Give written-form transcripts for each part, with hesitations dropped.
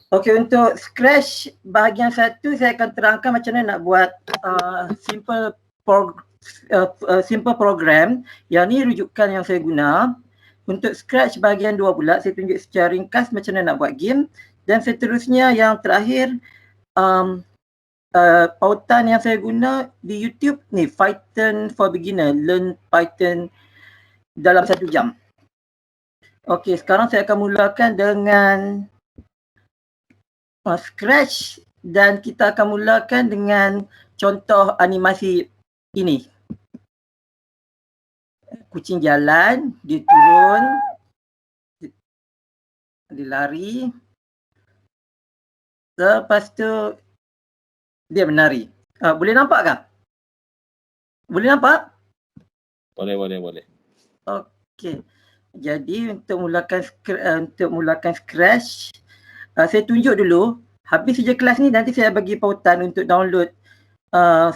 Okey, untuk Scratch bahagian satu saya akan terangkan macam mana nak buat simple program. Yang ni rujukan yang saya guna. Untuk Scratch bahagian 2 pula saya tunjuk secara ringkas macam mana nak buat game, dan seterusnya yang terakhir pautan yang saya guna di YouTube ni, Python for Beginner, learn Python dalam 1 jam. Okey, sekarang saya akan mulakan dengan Scratch dan kita akan mulakan dengan contoh animasi ini. Kucing jalan, dia turun, dia lari, lepas tu dia menari. Boleh nampak kah? Boleh nampak? Boleh. Okey. Jadi untuk mulakan Scratch, saya tunjuk dulu. Habis saja kelas ni nanti saya bagi pautan untuk download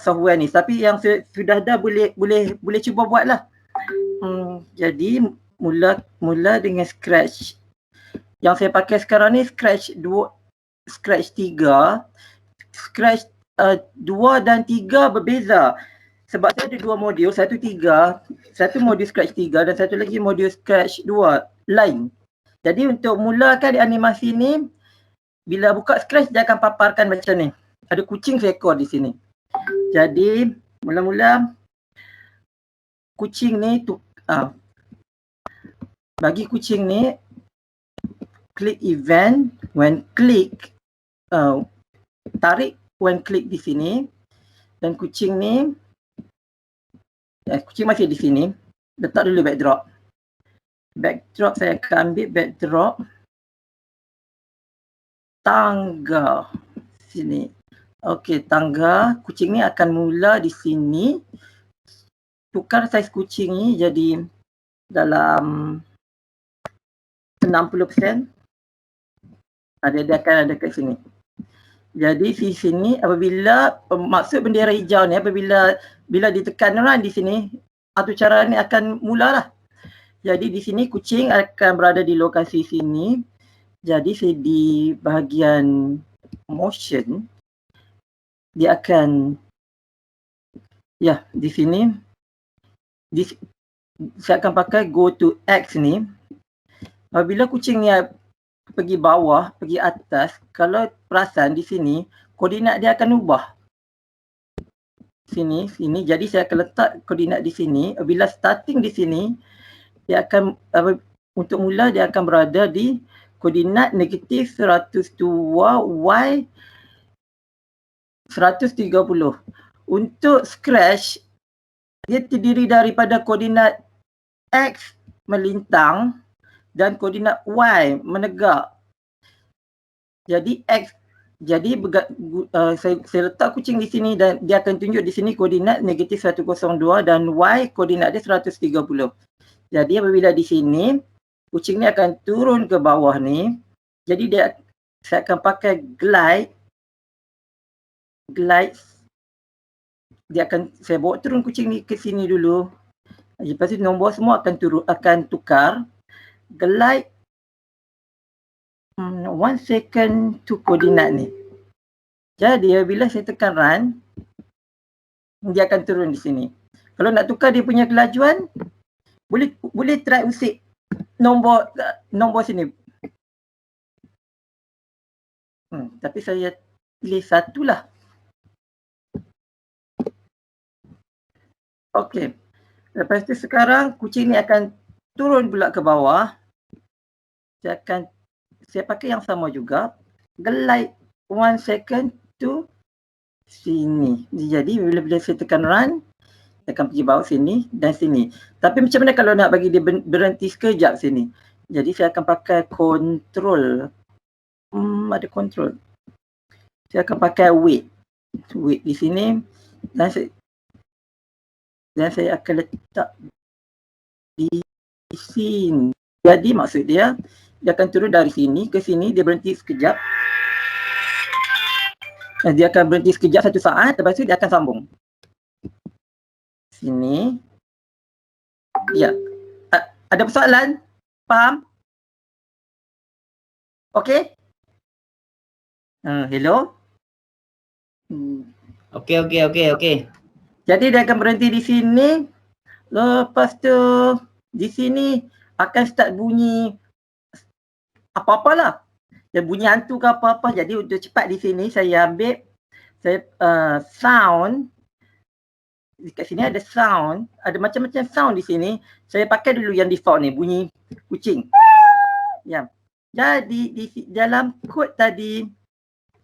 software ni. Tapi yang sudah dah boleh cuba buatlah. Jadi mula dengan Scratch. Yang saya pakai sekarang ni Scratch 2, Scratch 3. Scratch 2 dan 3 berbeza. Sebab saya ada 2 modul, satu modul Scratch 3 dan satu lagi modul Scratch 2 lain. Jadi untuk mulakan animasi ni, bila buka Scratch dia akan paparkan macam ni. Ada kucing seekor di sini. Jadi mula-mula kucing ni bagi kucing ni klik event, when click tarik when click di sini, dan kucing ni kucing masih di sini. Letak dulu backdrop saya akan ambil backdrop tangga sini. Okey, tangga kucing ni akan mula di sini. Tukar saiz kucing ni jadi dalam 60%. Dia akan ada kat sini. Jadi di sini apabila maksud bendera hijau ni apabila ditekan run di sini, atau cara ni akan mulalah. Jadi di sini kucing akan berada di lokasi sini. Jadi di bahagian motion dia akan di sini saya akan pakai go to X ni. Apabila kucing ni pergi bawah, pergi atas, kalau perasan di sini koordinat dia akan ubah. Sini. Jadi saya akan letak koordinat di sini. Apabila starting di sini, dia akan untuk mula dia akan berada di koordinat negatif 102 Y 130. Untuk Scratch, dia terdiri daripada koordinat X melintang dan koordinat Y menegak. Jadi saya letak kucing di sini dan dia akan tunjuk di sini koordinat negatif 102 dan Y koordinat dia 130. Jadi apabila di sini kucing ni akan turun ke bawah ni. Jadi saya akan pakai glide. Saya bawa turun kucing ni ke sini dulu. Lepas tu nombor semua akan tukar. Glide 1 second to koordinat ni. Jadi bila saya tekan run, dia akan turun di sini. Kalau nak tukar dia punya kelajuan, boleh try usik nombor sini. Tapi saya pilih satulah. Okey. Lepas tu sekarang kucing ni akan turun pula ke bawah. Saya pakai yang sama juga. Glide 1 second to sini. Jadi bila saya tekan run, saya akan pergi bawah sini dan sini. Tapi macam mana kalau nak bagi dia berhenti sekejap sini? Jadi saya akan pakai control. Ada control. Saya akan pakai wait di sini dan saya akan letak di sini. Jadi maksud dia akan turun dari sini ke sini, dia berhenti sekejap. Dia akan berhenti sekejap 1 saat, lepas tu dia akan sambung. Sini. Ya. Ada persoalan? Faham? Okey? Hello? Okey. Jadi dia akan berhenti di sini. Lepas tu di sini akan start bunyi apa-apalah. Dia bunyi hantu ke apa-apa. Jadi untuk cepat di sini saya ambil sound. Dekat sini ada sound. Ada macam-macam sound di sini. Saya pakai dulu yang default ni. Bunyi kucing. Ya. Jadi di dalam kod tadi,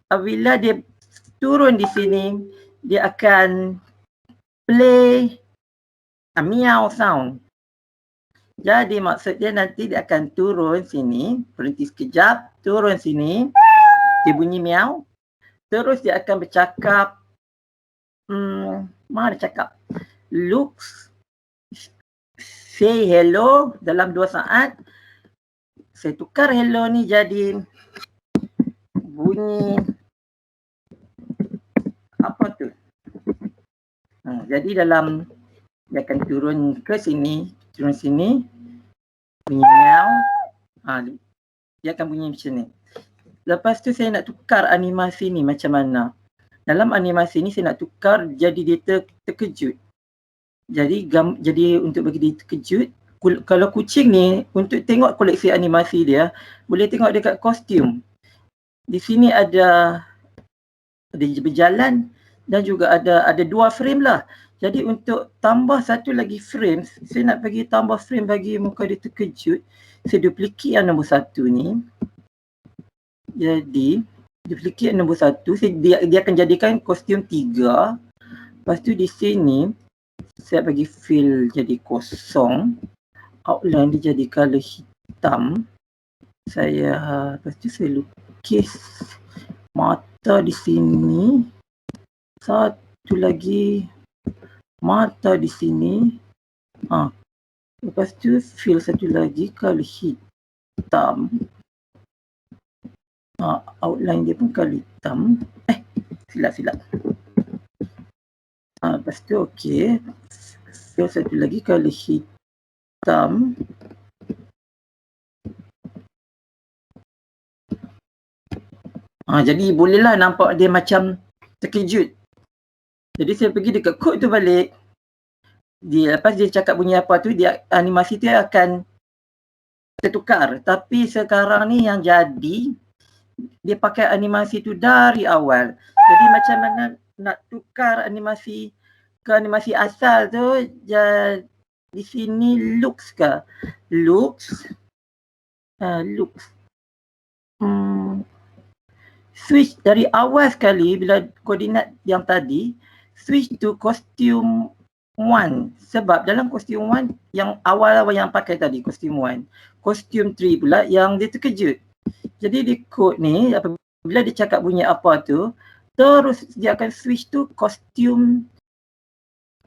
bila dia turun di sini, dia akan play meow sound. Jadi maksudnya nanti dia akan turun sini, berhenti sekejap, turun sini, dia bunyi meow. Terus dia akan bercakap, mana dia cakap? Looks, say hello dalam 2 saat. Saya tukar hello ni jadi bunyi apa tu? Jadi dalam dia akan turun ke sini, turun sini, bunyi meow. Dia akan bunyi macam ni. Lepas tu saya nak tukar animasi ni macam mana. Dalam animasi ni saya nak tukar jadi dia terkejut. Jadi untuk bagi dia terkejut, kalau kucing ni untuk tengok koleksi animasi dia, boleh tengok dekat kostum. Di sini ada berjalan dan juga ada 2 frame lah. Jadi untuk tambah satu lagi frame, saya nak bagi tambah frame bagi muka dia terkejut. Saya duplicate yang nombor 1 ni. Jadi duplicate nombor 1, dia akan jadikan kostum 3. Lepas tu di sini saya bagi fill jadi kosong. Outline dia jadi color hitam. Lepas tu saya lukis mata di sini. Satu lagi mata di sini. Lepas tu fill satu lagi color hitam. Outline dia pun color hitam. Silap. Lepas tu okey. Fill satu lagi color hitam. Jadi bolehlah nampak dia macam terkejut. Jadi saya pergi dekat kod tu balik. Lepas dia cakap bunyi apa tu, animasi tu akan tertukar. Tapi sekarang ni yang jadi, dia pakai animasi tu dari awal. Jadi macam mana nak tukar animasi ke animasi asal tu, di sini looks ke? Looks. Switch dari awal sekali bila koordinat yang tadi, switch to costume 1. Sebab dalam costume 1 yang awal-awal yang pakai tadi, costume 1. Costume 3 pula yang dia terkejut. Jadi di kod ni, apabila dia cakap bunyi apa tu, terus dia akan switch to costume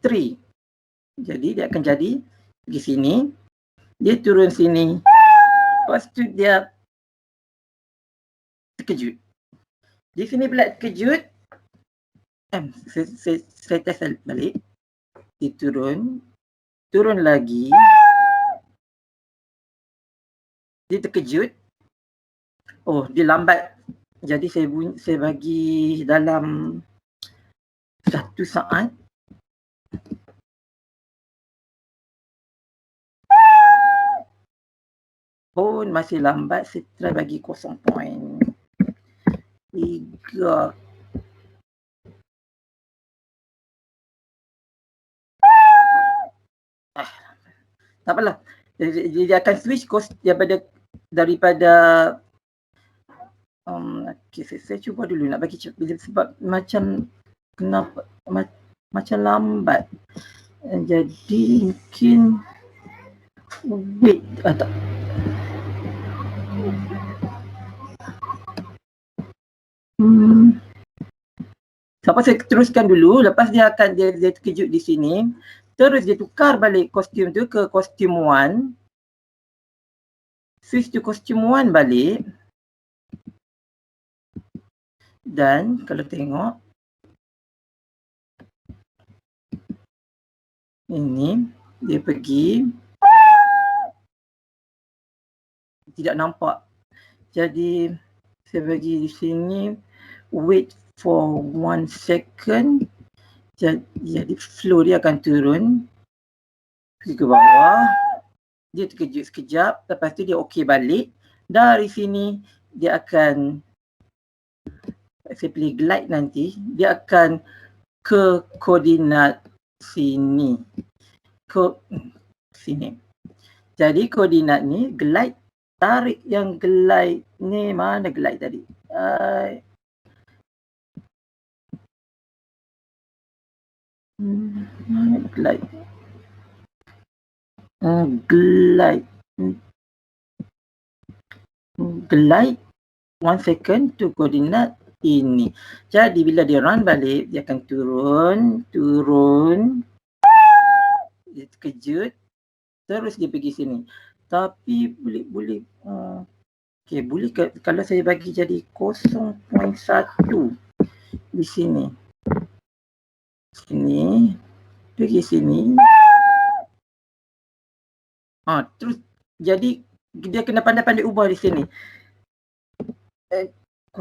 3. Jadi dia akan jadi pergi sini, dia turun sini. Lepas tu dia terkejut. Di sini pula terkejut. Saya test balik. Dia turun lagi. Dia terkejut. Dia lambat. Jadi saya bagi dalam 1 saat. Masih lambat. Saya try bagi 0.3. Tak apalah. Dia akan switch daripada saya cuba dulu nak bagi sebab macam kenapa macam lambat. Jadi mungkin wait tak. Siapa saya teruskan dulu, lepas dia terkejut di sini. Terus dia tukar balik kostum tu ke kostum 1. Switch to kostum 1 balik. Dan kalau tengok ini dia pergi tidak nampak. Jadi saya bagi di sini wait for 1 second. Jadi flow dia akan turun pergi ke bawah. Dia terkejut sekejap, lepas tu dia okey balik. Dari sini dia akan, saya pilih glide nanti, dia akan ke koordinat sini. Sini. Jadi koordinat ni glide, tarik yang glide ni, mana glide tadi? Mana glide? Glide 1 second to koordinat ini. Jadi bila dia run balik, dia akan turun. Dia terkejut, terus dia pergi sini. Tapi boleh okey, boleh kalau saya bagi jadi 0.1 di sini. Sini, pergi sini. Terus jadi dia kena pandai-pandai ubah di sini. 0.5.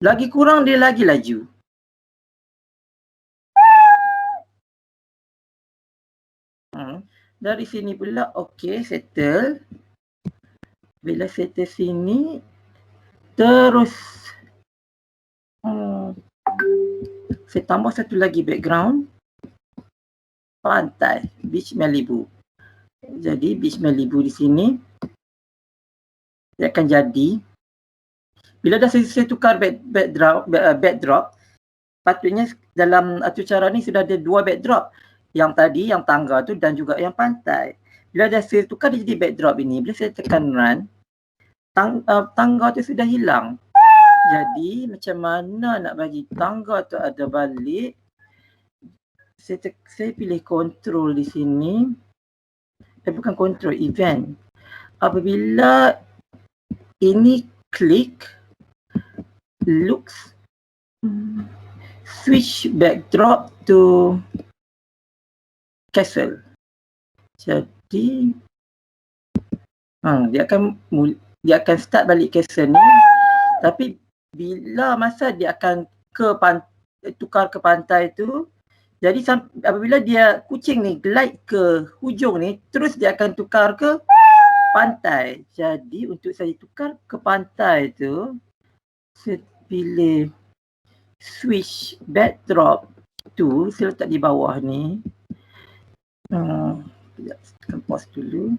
Lagi kurang dia lagi laju. Dari sini pula, okey, settle. Bila settle sini, terus saya tambah satu lagi background. Pantai, Beach Malibu. Jadi Beach Malibu di sini, dia akan jadi. Bila dah saya tukar backdrop, patutnya dalam atur cara ni sudah ada 2 backdrop. Yang tadi, yang tangga tu dan juga yang pantai. Bila dah saya tukar dia jadi backdrop ini, bila saya tekan run, tangga tu sudah hilang. Jadi macam mana nak bagi tangga tu ada balik? Saya pilih control di sini. Bukan control, event. Apabila ini klik, looks, switch backdrop to castle. Jadi dia akan start balik castle ni, tapi bila masa dia akan tukar ke pantai tu, jadi apabila dia kucing ni glide ke hujung ni, terus dia akan tukar ke pantai. Jadi untuk saya tukar ke pantai tu, saya pilih switch backdrop tu, saya letak di bawah ni. Tekan pause dulu.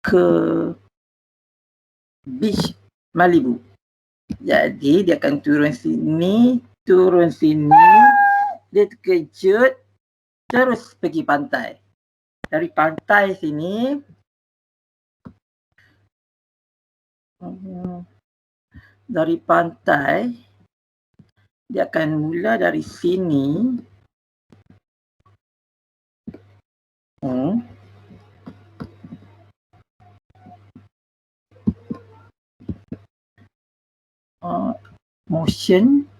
Ke Beach Malibu. Jadi dia akan turun sini, dia terkejut, terus pergi pantai. Dari pantai sini, dia akan mula dari sini. Motion,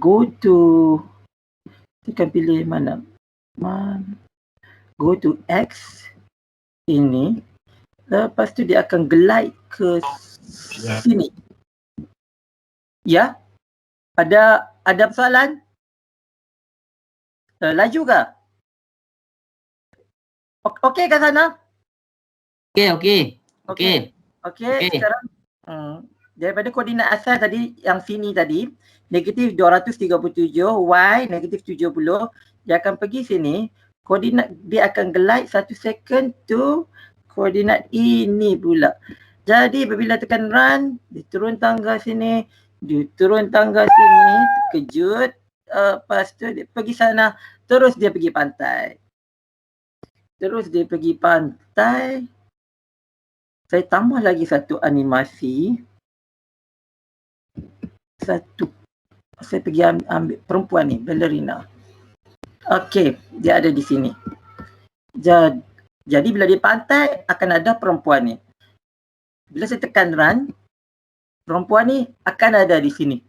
go to, kita pilih mana? Go to X ini. Lepas tu dia akan glide ke sini. Ya? Ada persoalan? Laju ke? Okey kat sana? Okey. Sekarang daripada koordinat asal tadi yang sini tadi, negatif 237, Y negatif 70, dia akan pergi sini, koordinat dia akan glide 1 second to koordinat ini pula. Jadi apabila tekan run, dia turun tangga sini, terkejut, lepas tu dia pergi sana, terus dia pergi pantai. Saya tambah lagi satu animasi. Saya pergi ambil perempuan ni, ballerina. Okey, dia ada di sini. Jadi bila di pantai akan ada perempuan ni. Bila saya tekan run, perempuan ni akan ada di sini.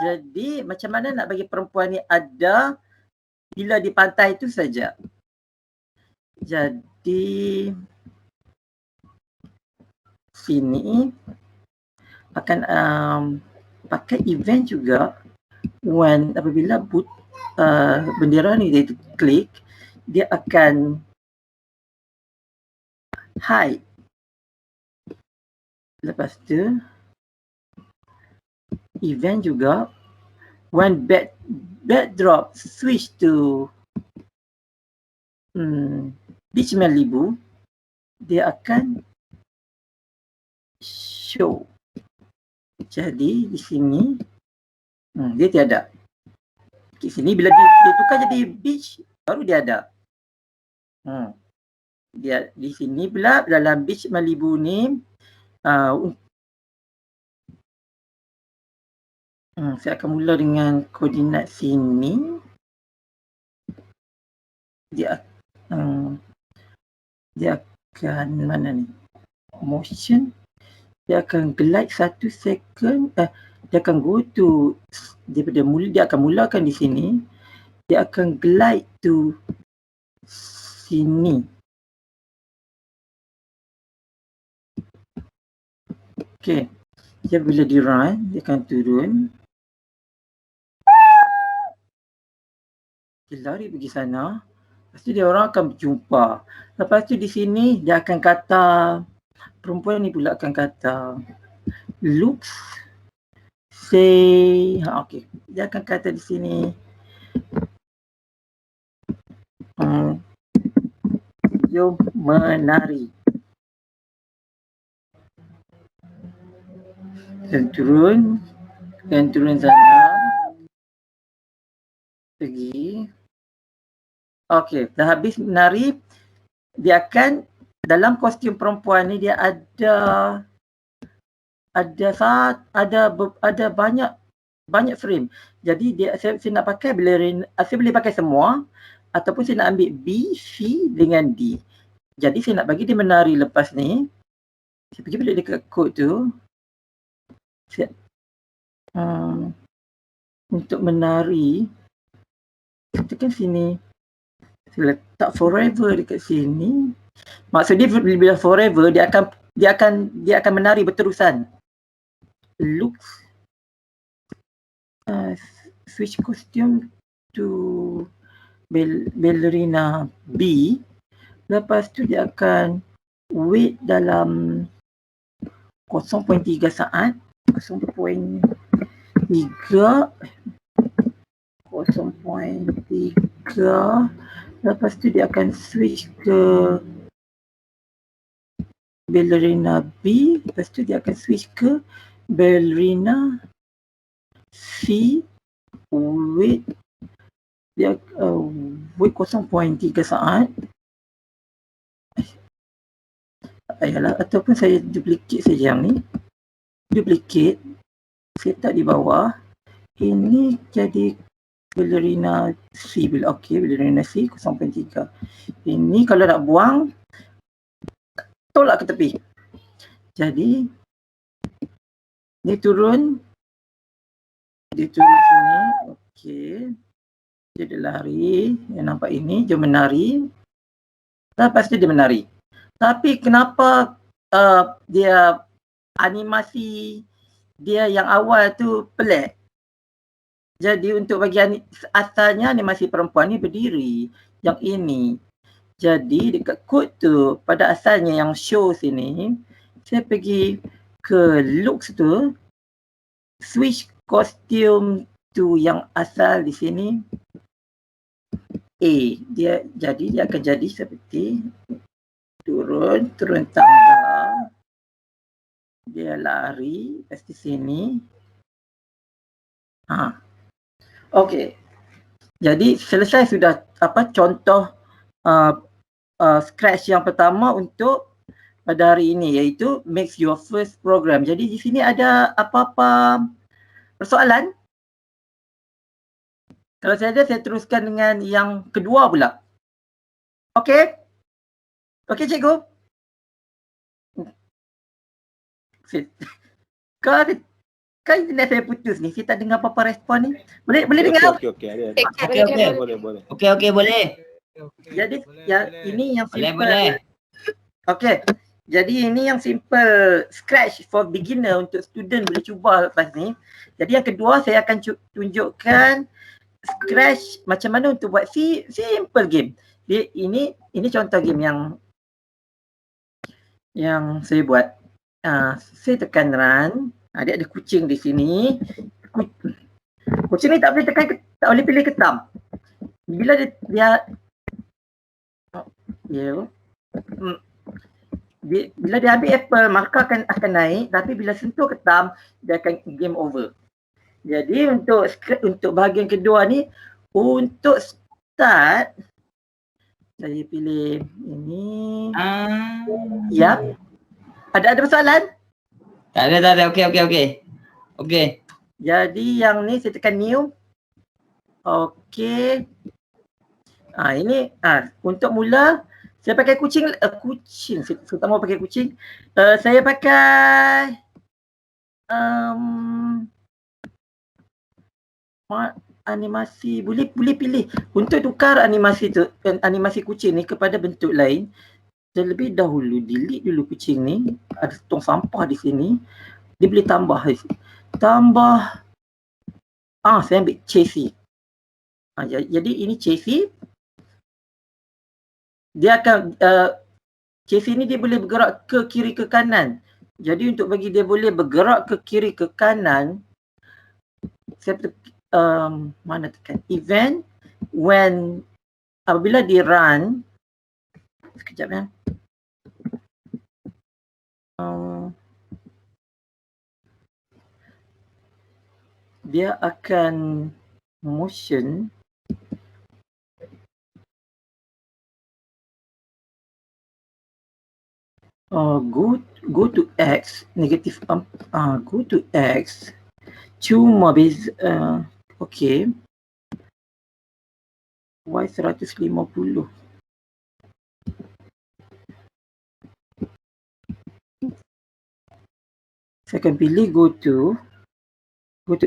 Jadi macam mana nak bagi perempuan ni ada bila di pantai itu saja. Jadi sini akan pakai event juga when apabila bendera ni dia klik, dia akan hide. Lepas tu event juga when backdrop switch to Beach Malibu, dia akan show. Jadi di sini dia tiada. Di sini bila dia tukar jadi beach, baru dia ada. Dia di sini pula dalam Beach Malibu ni saya akan mula dengan koordinat sini. Dia akan mana ni? Motion. Dia akan glide 1 second. Dia akan go to dia akan mulakan di sini. Dia akan glide to sini. Okay. Dia bila di run, dia akan turun. Dia lari pergi sana. Lepas tu dia orang akan berjumpa. Lepas tu di sini dia akan kata, perempuan ni pula akan kata, looks, say, okay. Dia akan kata di sini, jom menari. Dan turun sana. Pergi. Okey, dah habis menari, dia akan dalam kostum perempuan ni dia ada banyak frame. Jadi saya nak pakai saya boleh pakai semua ataupun saya nak ambil B, C dengan D. Jadi saya nak bagi dia menari lepas ni. Saya pergi balik dekat kod tu. Untuk menari, tekan sini. Saya letak forever dekat sini. Maksudnya bila forever dia akan menari berterusan. Looks, switch costume to ballerina B. Lepas tu dia akan wait dalam 0.3 saat. 0.3. Lepas tu dia akan switch ke ballerina B. Lepas tu dia akan switch ke ballerina C. Wait 0.3 saat. Ayalah, ataupun saya duplicate saja yang ni. Duplicate. Saya letak di bawah. Ini jadi ballerina C. Okey, ballerina C 0.3. Ini kalau nak buang, tolak ke tepi. Jadi dia turun sini. Okey. Dia dah lari. Yang nampak ini, dia menari. Lepas tu dia menari. Tapi kenapa dia animasi dia yang awal tu pelik? Jadi untuk bagian asalnya animasi perempuan ni berdiri. Yang ini. Jadi dekat kod tu, pada asalnya yang show sini, saya pergi ke looks tu, switch costume tu yang asal di sini. Dia akan jadi seperti turun tangga. Dia lari pasti sini. Okey. Jadi selesai sudah contoh scratch yang pertama untuk pada hari ini, iaitu make your first program. Jadi di sini ada apa-apa persoalan? Kalau saya ada, saya teruskan dengan yang kedua pula. Okey? Okey cikgu? Kan internet saya putus ni. Saya tak dengar apa-apa respon ni. Boleh dengar? Okey. Boleh. Okey, boleh. Jadi ini yang Boleh. Okey. Jadi ini yang simple scratch for beginner untuk student boleh cuba lepas ni. Jadi yang kedua saya akan tunjukkan scratch macam mana untuk buat simple game. Ini contoh game yang saya buat. Saya tekan run. Dia ada kucing di sini. Kucing ni tak boleh pilih ketam. Bila dia bila dia ambil apple, markah akan naik, tapi bila sentuh ketam dia akan game over. Jadi untuk bahagian kedua ni, untuk start saya pilih ini. Ya. Ada persoalan? Tak ada. Okey. Jadi yang ni saya tekan new. Okey. Ini untuk mula saya pakai kucing. Saya tak mau pakai kucing. Saya pakai animasi. Boleh pilih untuk tukar animasi tu, animasi kucing ni kepada bentuk lain. Terlebih dahulu delete dulu kucing ni. Ada tong sampah di sini. Dia boleh tambah. Saya ambil chassis. Jadi ini chassis. Dia akan chassis ni dia boleh bergerak ke kiri ke kanan. Jadi untuk bagi dia boleh bergerak ke kiri ke kanan, saya mana tekan event when apabila di run. Sekejap ya. Dia akan motion go to X negatif go to X cuma okey Y 150. Saya akan pilih go to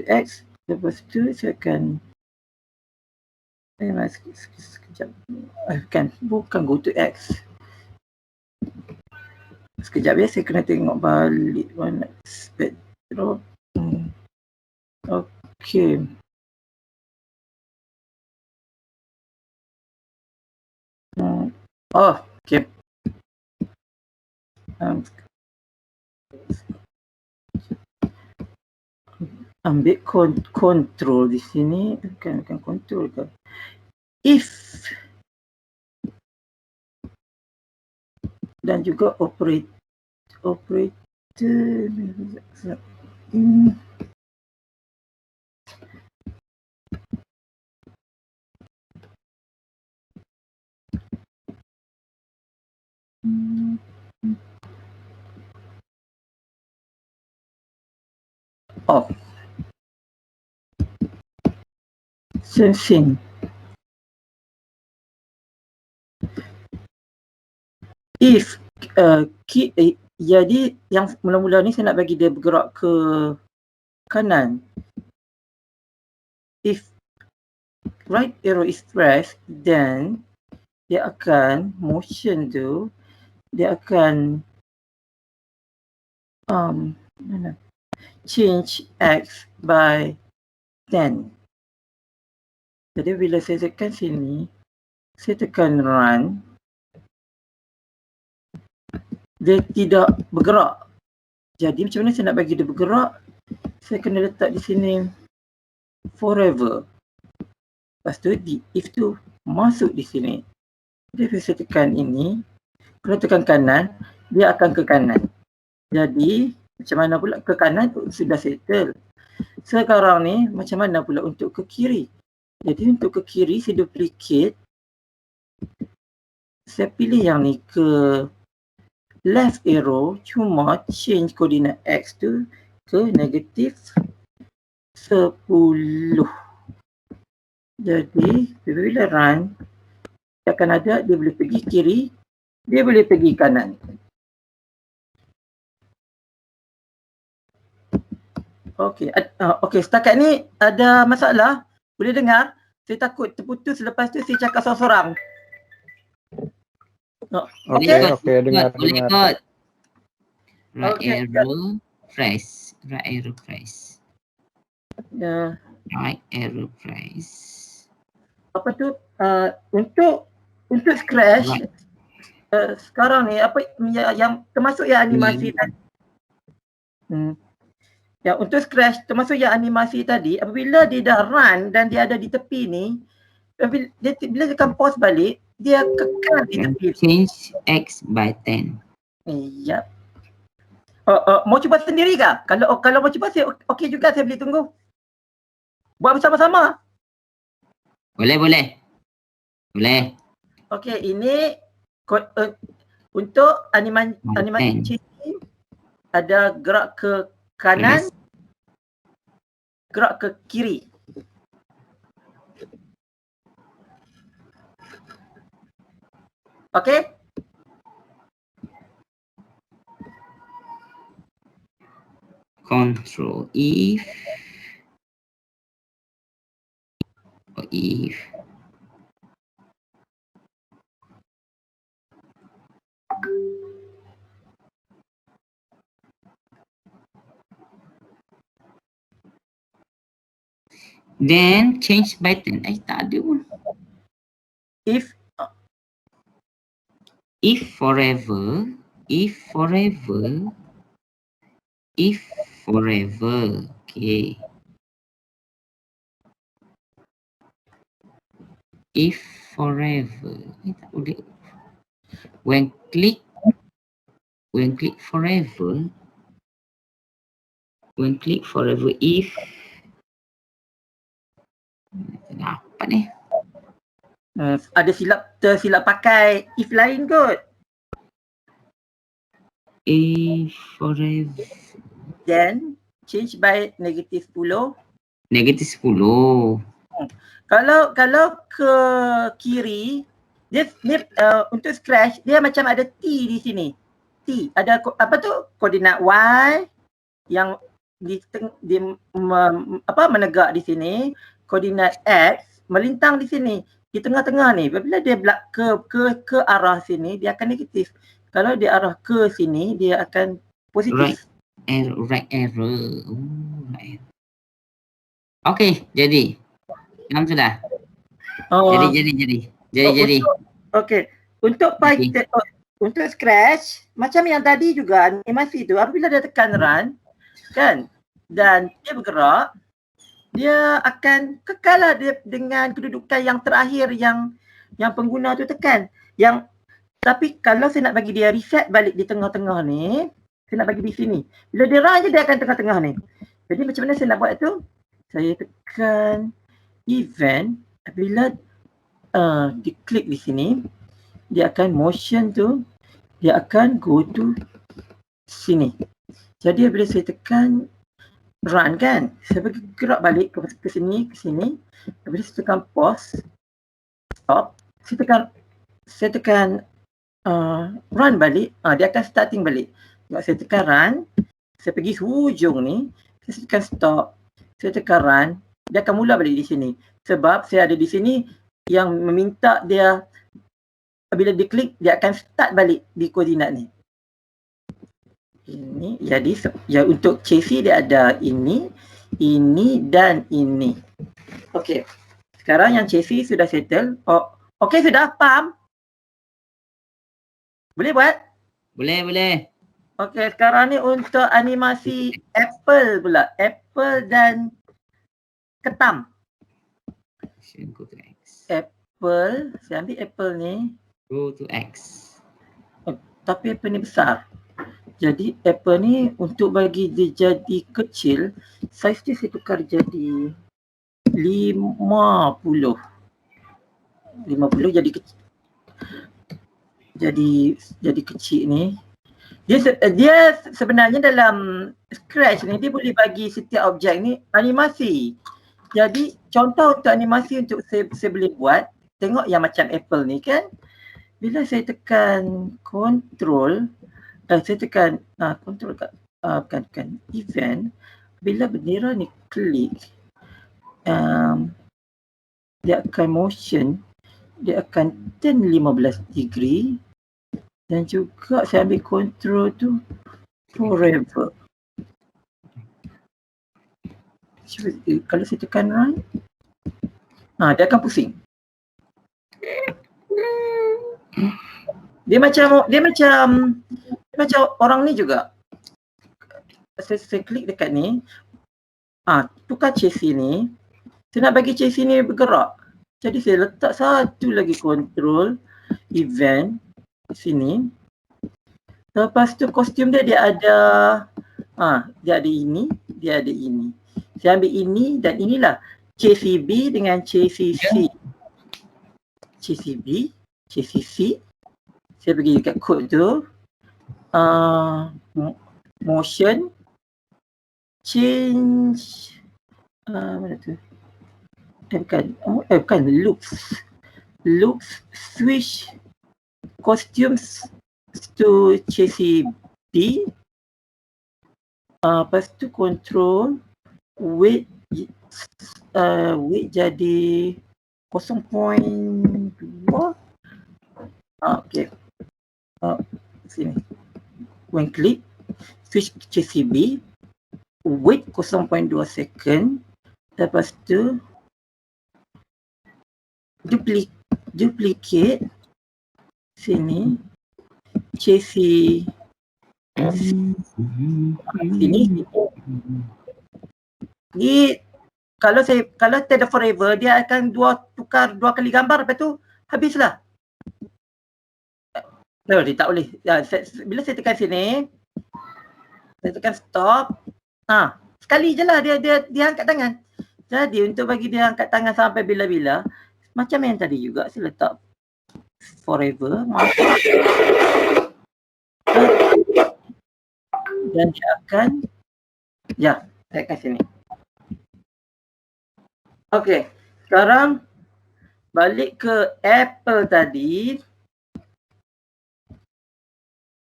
X. Lepas tu saya akan sekejap. Bukan go to X. Sekejap ya, saya kena tengok balik mana backdrop. Okey. Okey. Ambil control di sini, bukan control ke? If dan juga operator. Sensing. If jadi yang mula-mula ni saya nak bagi dia bergerak ke kanan. If right arrow is pressed, then dia akan motion tu, dia akan change X by 10. Jadi bila saya tekan sini, saya tekan run, dia tidak bergerak. Jadi macam mana saya nak bagi dia bergerak? Saya kena letak di sini forever. Lepas tu if tu masuk di sini. Jadi saya tekan ini, kalau tekan kanan, dia akan ke kanan. Jadi macam mana pula ke kanan sudah settle. Sekarang ni macam mana pula untuk ke kiri? Jadi untuk ke kiri saya duplicate. Saya pilih yang ni ke left arrow, cuma change koordinat X tu ke negatif 10. Jadi bila run, dia akan ada, dia boleh pergi kiri, dia boleh pergi kanan. Okey, setakat ni ada masalah? Boleh dengar? Saya takut terputus lepas tu saya cakap seorang-seorang. Okey, dengar. Boleh kot. Right Okay. arrow press. Right arrow press. Ya. Right arrow press. Apa tu? Untuk Scratch Right. sekarang ni apa yang termasuk yang animasi tadi. Ya, untuk Scratch termasuk yang animasi tadi, apabila dia dah run dan dia ada di tepi ni, bila dia akan pause balik, dia kekal di tepi. Change X by 10. Ya. Mau cuba sendiri kah? Kalau mau cuba saya okey juga, saya boleh tunggu. Buat bersama-sama. Boleh. Okey, ini untuk animasi ada gerak ke kanan, gerak ke kiri. Okey? Control if or if then change by 10. Tak ada pun. If forever. Okay. If forever. Tak boleh. When click forever. If apa ni? Ada tersilap pakai if lain kot. If forever. Then change by negative 10. Negatif 10. Kalau ke kiri, dia untuk Scratch dia macam ada T di sini. T ada apa tu? Koordinat Y yang menegak di sini, koordinat X melintang di sini. Di tengah-tengah ni, apabila dia ke arah sini, dia akan negatif. Kalau dia arah ke sini, dia akan positif. Right arrow. Okey, jadi. Enam sudah. Jadi. Okey. Untuk Python, untuk Scratch, macam yang tadi juga animasi tu, apabila dia tekan run, kan, dan dia bergerak, dia akan kekal lah dia dengan kedudukan yang terakhir yang pengguna tu tekan. Tapi kalau saya nak bagi dia reset balik di tengah-tengah ni, saya nak bagi di sini. Bila dia run je dia akan tengah-tengah ni. Jadi macam mana saya nak buat tu? Saya tekan event, bila diklik di sini, dia akan motion tu, dia akan go to sini. Jadi bila saya tekan run kan, saya bagi gerak balik ke sini. Bila saya tekan pause, stop, saya tekan run balik, dia akan starting balik. Kalau saya tekan run, saya pergi hujung ni, saya tekan stop, saya tekan run, dia akan mula balik di sini. Sebab saya ada di sini yang meminta dia, bila diklik, dia akan start balik di koordinat ni. Ini, jadi ya, untuk chassis dia ada ini dan ini. Okey. Sekarang yang chassis sudah settle. Okey, sudah faham? Boleh buat? Boleh. Okey, sekarang ni untuk animasi apple pula. Apple dan ketam. Go to X. Apple, saya ambil apple ni. Go to X. Tapi apple ni besar. Jadi apple ni untuk bagi dia jadi kecil, saiz dia saya tukar jadi 50 jadi kecil. Jadi kecil ni. Dia sebenarnya dalam Scratch ni dia boleh bagi setiap objek ni animasi. Jadi contoh untuk animasi untuk saya boleh buat, tengok yang macam apple ni kan. Bila saya tekan control, saya tekan control bukan event, bila bendera ni klik, dia akan motion, dia akan turn 15 degree, dan juga saya ambil control tu forever. Kalau saya tekan right, dia akan pusing. Dia macam orang ni juga. Saya klik dekat ni. Tukar chassis ni. Saya nak bagi chassis ni bergerak. Jadi saya letak satu lagi control event di sini. Lepas tu kostum dia ada dia ada ini, dia ada ini. Saya ambil ini dan inilah chassis B dengan chassis C. Chassis B, chassis C. Saya pergi dekat kod tu. Motion change mana tu? Bukan looks switch costumes to chassis B. Lepas tu control weight jadi 0.2. Okay. Sini. When click switch chassis B, wait 0.2 second. Lepas tu duplicate sini chassis sini. Ni kalau Tether Forever dia akan tukar dua kali gambar, lepas tu habislah. Dia tak boleh. Bila saya tekan sini, saya tekan stop. Sekali je lah dia angkat tangan. Jadi untuk bagi dia angkat tangan sampai bila-bila, macam yang tadi juga saya letak forever. Dan dia akan saya kat sini. Okey, sekarang balik ke Apple tadi.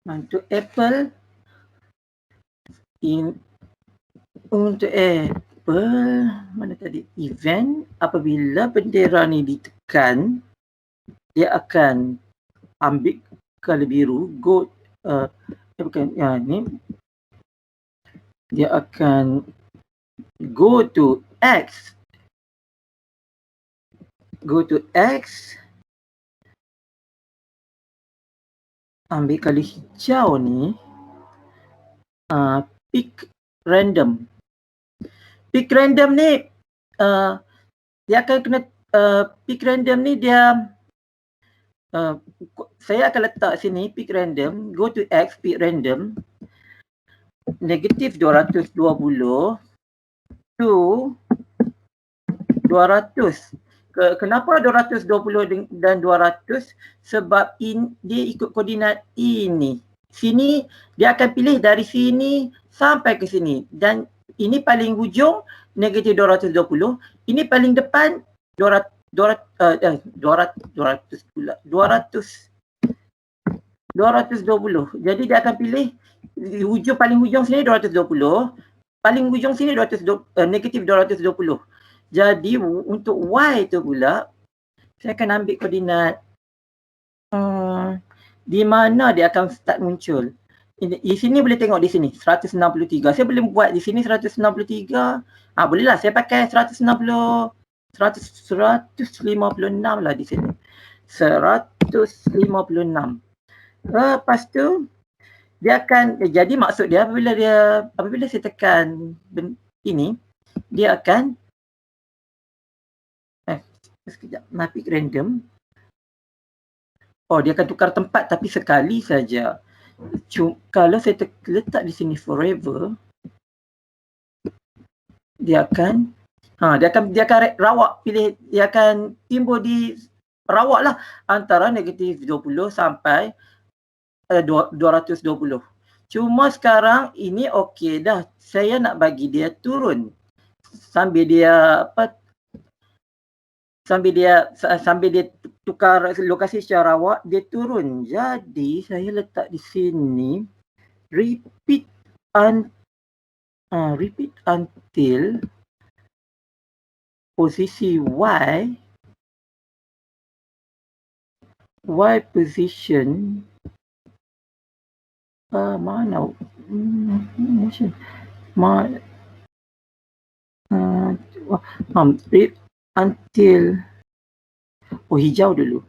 Untuk Apple mana tadi? Event, apabila bendera ni ditekan, dia akan ambil color biru, ni. Dia akan go to X. Ambil color hijau ni. Pick random. Pick random ni dia akan kena pick random ni dia saya akan letak sini pick random, go to X, pick random negatif 220 to 200. Kenapa 220 dan 200? Sebab dia ikut koordinat ini. Sini dia akan pilih dari sini sampai ke sini, dan ini paling hujung negatif 220, ini paling depan 200 pula 220. Jadi dia akan pilih paling hujung sini 220, paling hujung sini negatif 220. Jadi untuk Y tu pula saya akan ambil koordinat di mana dia akan start muncul. Di sini boleh tengok di sini 163. Saya boleh buat di sini 163. Bolehlah saya pakai 156 lah di sini. 156. Lepas tu dia akan jadi maksud dia apabila saya tekan ini, dia akan sekejap, pick random. Dia akan tukar tempat tapi sekali saja. Kalau saya letak di sini forever, dia akan rawak, pilih, dia akan timbul di rawak lah antara negatif 20 sampai 220. Cuma sekarang ini okey dah, saya nak bagi dia turun sambil dia tukar lokasi secara rawak, dia turun. Jadi saya letak di sini repeat until posisi Y position mana motion. Until hijau dulu.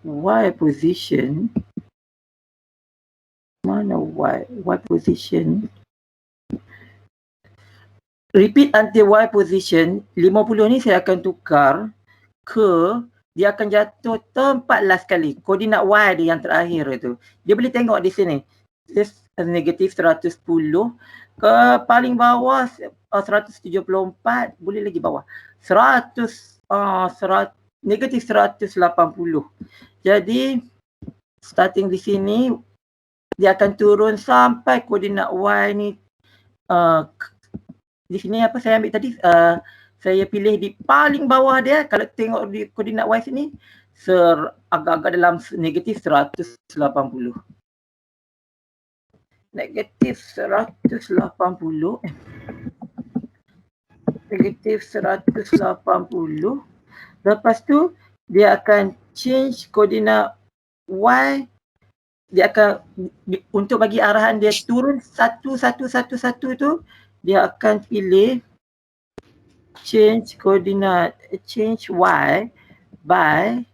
Y position. Mana Y position? Repeat until Y position. 50 ni saya akan tukar ke, dia akan jatuh tempat last kali. Koordinat Y dia yang terakhir itu. Dia boleh tengok di sini. This negatif 110 ke paling bawah 174, boleh lagi bawah. 100 negatif 180. Jadi starting di sini dia akan turun sampai koordinat Y ni di sini apa saya ambil tadi, saya pilih di paling bawah dia. Kalau tengok di koordinat Y sini agak-agak dalam negatif 180. Negatif 180. Negatif 180. Lepas tu dia akan change koordinat Y. Dia akan, untuk bagi arahan dia turun 1 tu, dia akan pilih change koordinat, change Y by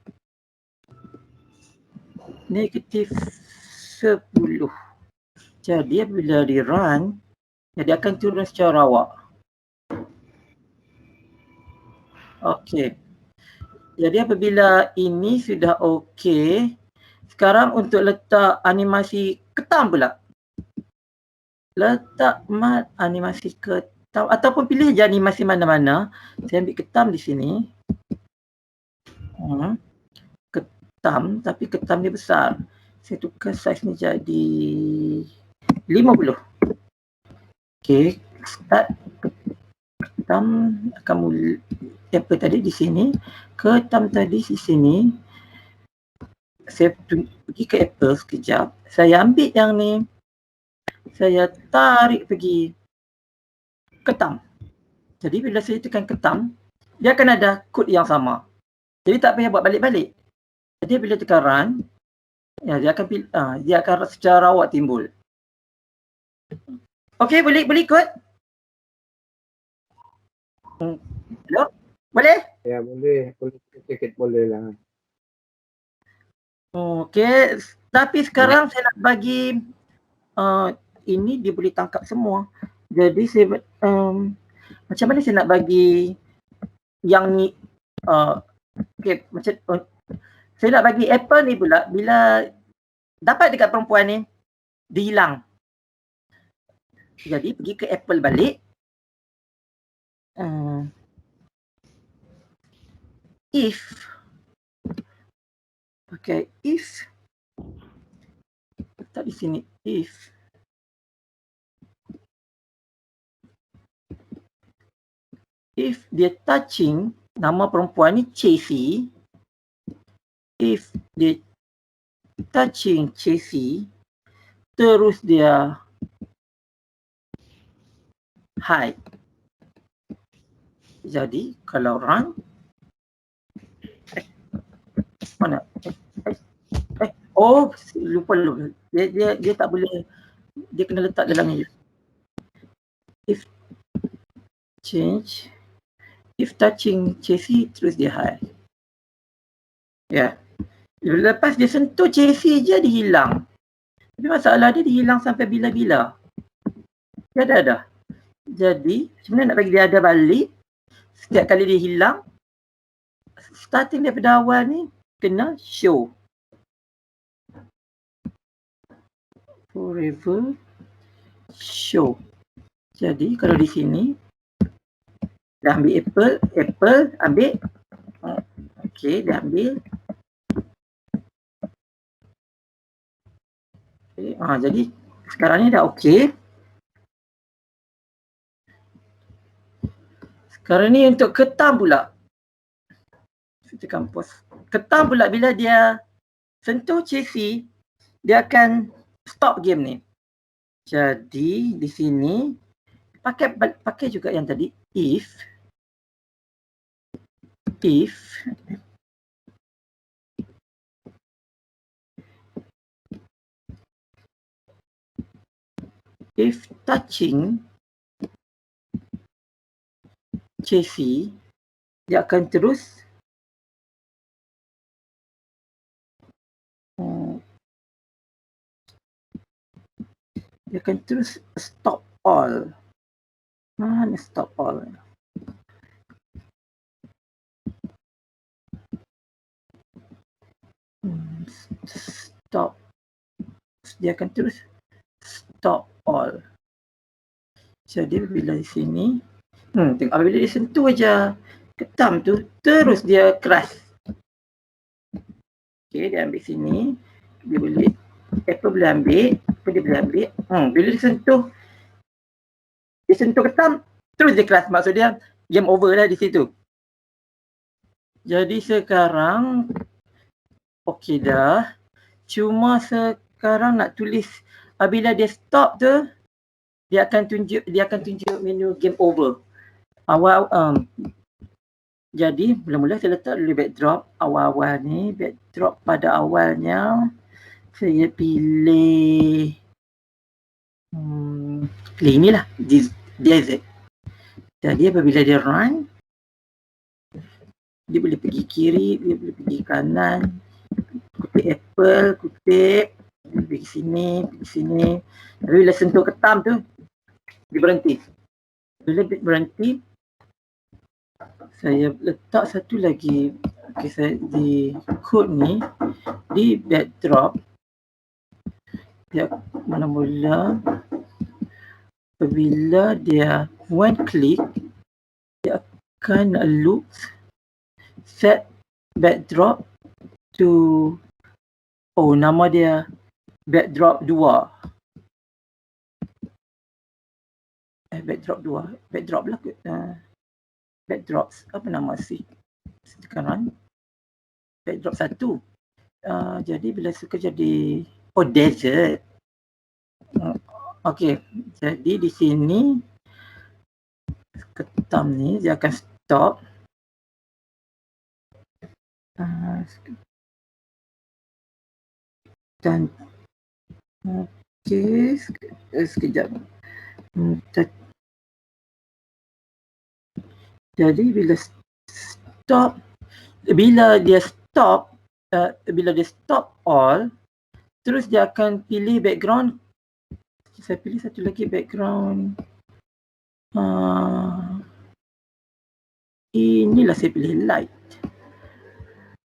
negatif 10. Jadi bila di run, dia akan turun secara rawak. Okey. Jadi apabila ini sudah okey, sekarang untuk letak animasi ketam pula. Letak animasi ketam ataupun pilih je animasi mana-mana. Saya ambil ketam di sini. Ketam, tapi ketam dia besar. Saya tukar saiz ni jadi 50. Okey, start. Ketam akan apa tadi di sini. Ketam tadi di sini. Saya pergi ke Apple sekejap. Saya ambil yang ni. Saya tarik pergi ketam. Jadi bila saya tekan ketam, dia akan ada kod yang sama. Jadi tak payah buat balik-balik. Jadi bila tekan run, ya, dia akan secara rawak timbul. Okey, boleh ikut? Hello? Boleh? Ya, boleh. Boleh sikit boleh lah. Okey, tapi sekarang saya nak bagi ini dia boleh tangkap semua. Jadi saya macam mana saya nak bagi yang ni, okey, macam saya nak bagi apple ni pula, bila dapat dekat perempuan ni, dia hilang. Jadi pergi ke apple balik. If letak di sini, if dia touching nama perempuan ni Chasey, if dia touching Chasey, terus dia hide. Jadi kalau run, mana? Lupa. Dia tak boleh, dia kena letak dalam ni. If change, if touching Chasey, terus dia hide. Ya. Lepas dia sentuh Chasey je, dia hilang. Tapi masalah dia hilang sampai bila-bila. Dia ada. Jadi, macam mana nak bagi dia ada balik? Setiap kali dia hilang, starting daripada awal ni, kena show. Forever show. Jadi, kalau di sini, dah ambil apple ambil. Okey, dah ambil. Okay. Jadi, sekarang ni dah okey. Sekarang ni untuk ketam pula. Tekan pause. Ketam pula bila dia sentuh Chasey, dia akan stop game ni. Jadi di sini pakai juga yang tadi, if if touching chassis, dia akan terus stop all. Mana stop all? Stop. Dia akan terus stop all. Jadi bila di sini, tengok apabila dia sentuh aja ketam tu, terus dia crash. Okey, dia ambil sini, dia boleh Apple boleh ambil, dia boleh ambil. Bila dia sentuh ketam, terus dia crash. Maksud dia game over lah di situ. Jadi sekarang okey dah. Cuma sekarang nak tulis bila dia stop tu, dia akan tunjuk menu game over. Jadi mula-mula saya letak dulu backdrop. Awal-awal ni backdrop pada awalnya saya pilih inilah desert. Jadi apabila dia run, dia boleh pergi kiri, dia boleh pergi kanan, kutip apple, kutip, pergi sini. Tapi bila sentuh ketam tu, dia berhenti. Bila dia berhenti, saya letak satu lagi, saya di code ni, di backdrop, dia mula-mula apabila dia one click, dia akan loop set backdrop to nama dia backdrop 2. Backdrop lah backdrops, apa nama sekarang? Backdrop 1. Jadi bila suka jadi desert. Okey, jadi di sini ketam ni dia akan stop. Dan okey, sekejap. Jadi bila dia stop all, terus dia akan pilih background. Saya pilih satu lagi background. Inilah saya pilih light.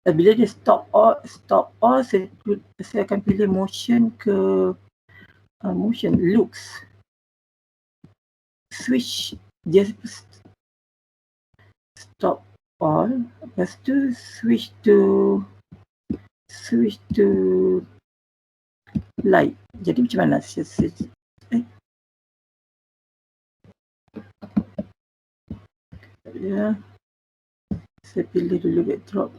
Bila dia stop all, saya akan pilih motion ke motion looks. Switch dia stop all, lepas tu switch to light. Jadi macam mana? Ya, saya pilih dulu backdrop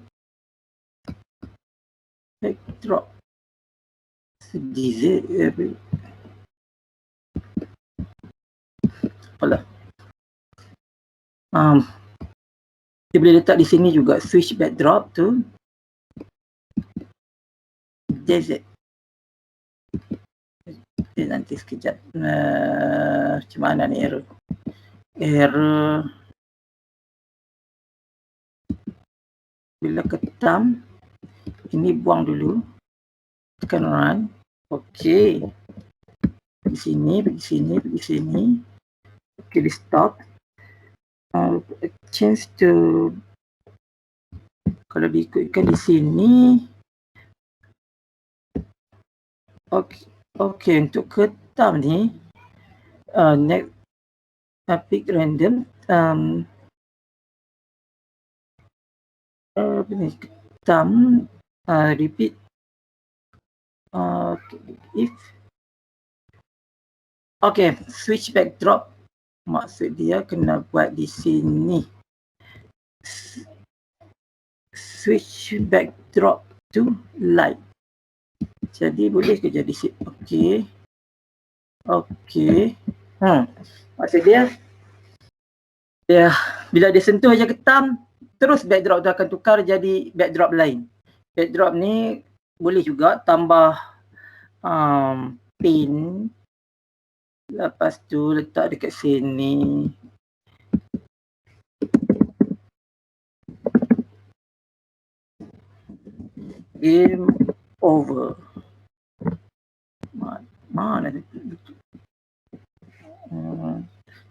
desert. Apalah. Dia boleh letak di sini juga switch backdrop tu desert. Nanti sekejap. Macam mana ni error? Bila ketam, ini buang dulu. Tekan run. Okey. Pergi sini. Okey, di stop. Change to, kalau diikutkan di sini. Okey, untuk ketam ni next pick random. Ketam repeat if switch backdrop, maksud dia kena buat di sini, switch backdrop to light. Jadi boleh ke jadi okey. Maksud dia bila dia sentuh aja ketam, terus backdrop tu akan tukar jadi backdrop lain. Backdrop ni boleh juga tambah pin. Lepas tu letak dekat sini. Game over. Mana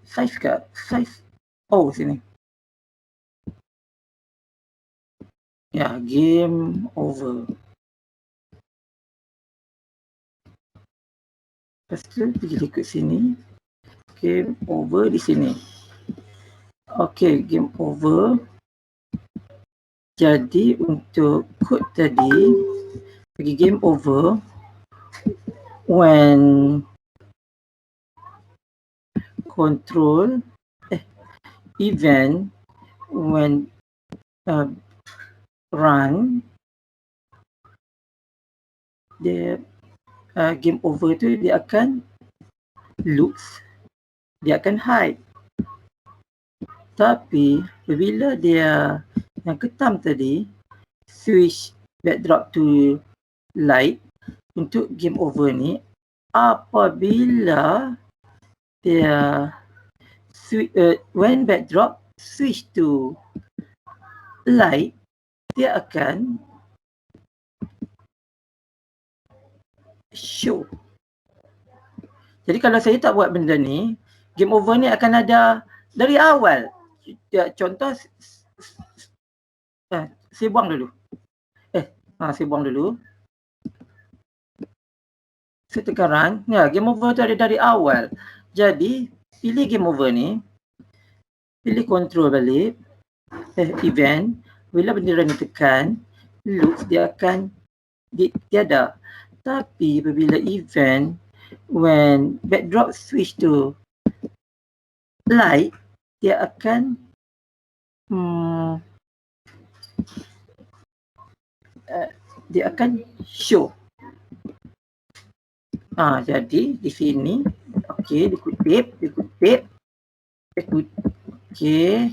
size ke? Size. Oh, sini. Ya, game over. Lepas tu pergi ikut sini. Game over di sini. Okay, game over. Jadi untuk code tadi, pergi game over. When control event when run, dia game over tu dia akan loops, dia akan hide. Tapi bila dia yang ketam tadi switch backdrop to light, untuk game over ni, apabila dia when backdrop switch to light, dia akan show. Jadi kalau saya tak buat benda ni, game over ni akan ada dari awal. Contoh, saya buang dulu. Saya buang dulu. Saya tekan run. Ya, game over tu ada dari awal. Jadi, pilih game over ni. Pilih control balik. Event. Bila bendera ni tekan, loops dia akan tiada. Tapi apabila event, when backdrop switch to light, dia akan show. Jadi di sini, okey, dikutip. Okey.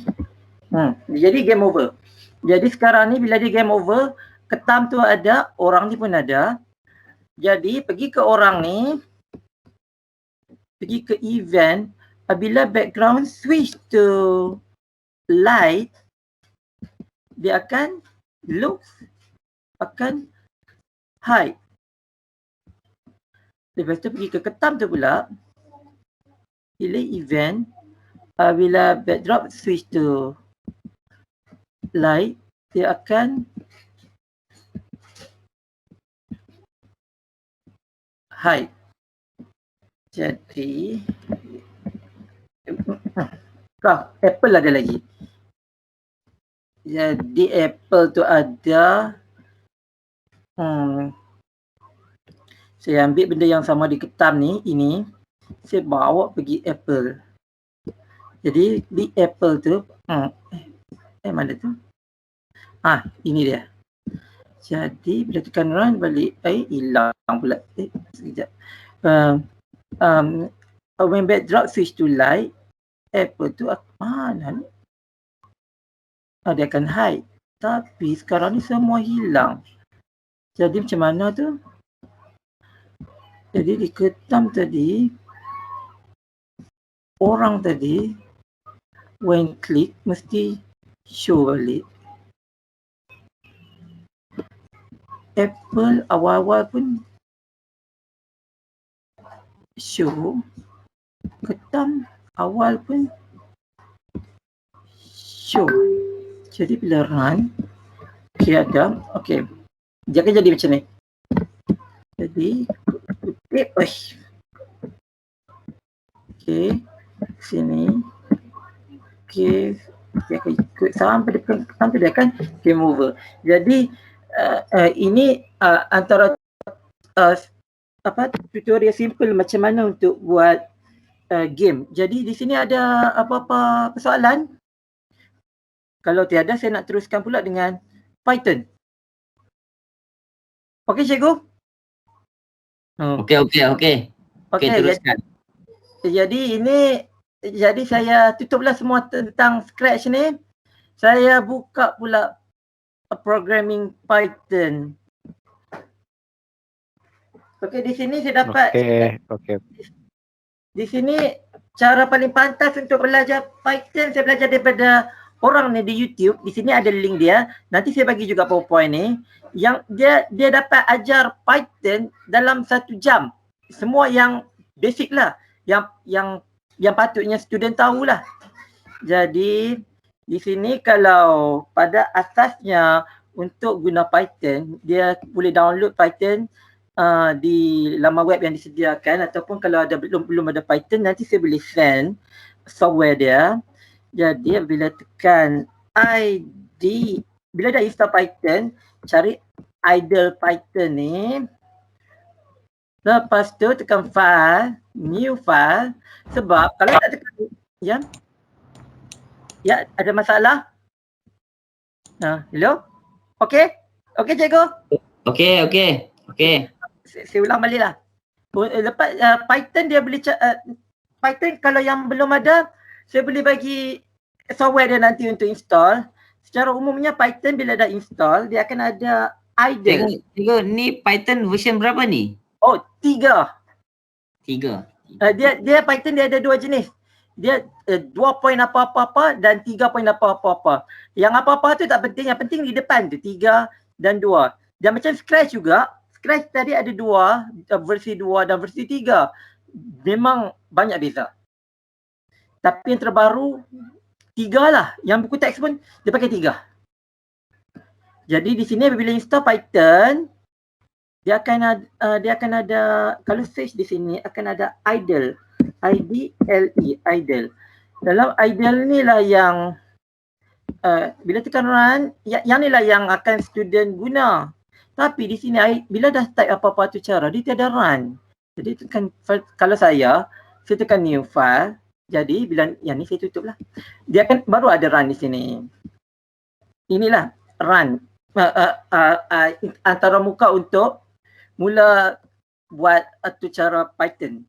Jadi game over. Jadi sekarang ni bila dia game over, ketam tu ada, orang ni pun ada. Jadi pergi ke orang ni, pergi ke event, apabila background switch to light, dia akan look, akan hide. Lepas tu pergi ke ketam tu pula, pilih event, apabila backdrop switch to light, dia akan hide. Jadi Apple ada lagi. Jadi Apple tu ada, saya ambil benda yang sama di ketam ni, ini saya bawa pergi Apple. Jadi di Apple tu, mana tu? Ini dia. Jadi bila tekan run balik, hilang pula. Sekejap. When backdrop switch to light, Apple tu mana ni? Dia akan hide. Tapi sekarang ni semua hilang. Jadi macam mana tu? Jadi di ketam tadi, orang tadi, when click mesti show balik. Apple awal-awal pun show. Ketam awal pun show. Jadi bila run, ada, dia akan jadi macam ni. Jadi sini. Dia akan ikut sampai dia akan game over. Jadi ini antara tutorial simple macam mana untuk buat game. Jadi di sini ada apa-apa persoalan? Kalau tiada, saya nak teruskan pula dengan Python. Okey, cikgu? Okey, teruskan. Jadi saya tutuplah semua tentang Scratch ni. Saya buka pula programming Python. Okey, di sini saya dapat Okey. di sini cara paling pantas untuk belajar Python, saya belajar daripada orang ni di YouTube. Di sini ada link dia. Nanti saya bagi juga PowerPoint ni. Yang dia dapat ajar Python dalam 1 jam. Semua yang basic lah. Yang patutnya student tahulah. Jadi di sini kalau pada asasnya untuk guna Python, dia boleh download Python di laman web yang disediakan, ataupun kalau ada belum ada Python, nanti saya boleh send software dia. Jadi bila tekan ID, bila dah install Python, cari idle Python ni. Lepas tu tekan file, new file. Sebab kalau tak tekan, ya ada masalah? Hello? Okey? Okey cikgu? Okey. Saya ulang balik lah. Lepas Python dia boleh Python kalau yang belum ada, saya boleh bagi software dia nanti untuk install. Secara umumnya Python bila dah install, dia akan ada idle. Cikgu, ni Python version berapa ni? Oh, 3. 3. Dia Python dia ada 2 jenis. Dia 2 point apa-apa dan 3 point apa-apa. Yang apa-apa tu tak penting, yang penting di depan tu 3 dan 2. Dan macam Scratch juga, Scratch tadi ada 2, versi 2 dan versi 3. Memang banyak beza. Tapi yang terbaru 3 lah. Yang buku teks pun dia pakai 3. Jadi di sini bila install Python, dia akan ada kalau search di sini akan ada idle. IDLE, idle. Dalam idle ni lah yang bila tekan run, yang ni lah yang akan student guna. Tapi di sini bila dah type apa-apa tu cara, dia tiada run. Jadi tekan, kalau saya tekan new file. Jadi bila yang ni saya tutup lah. Dia akan baru ada run di sini. Inilah run. Antara muka untuk mula buat tu cara Python.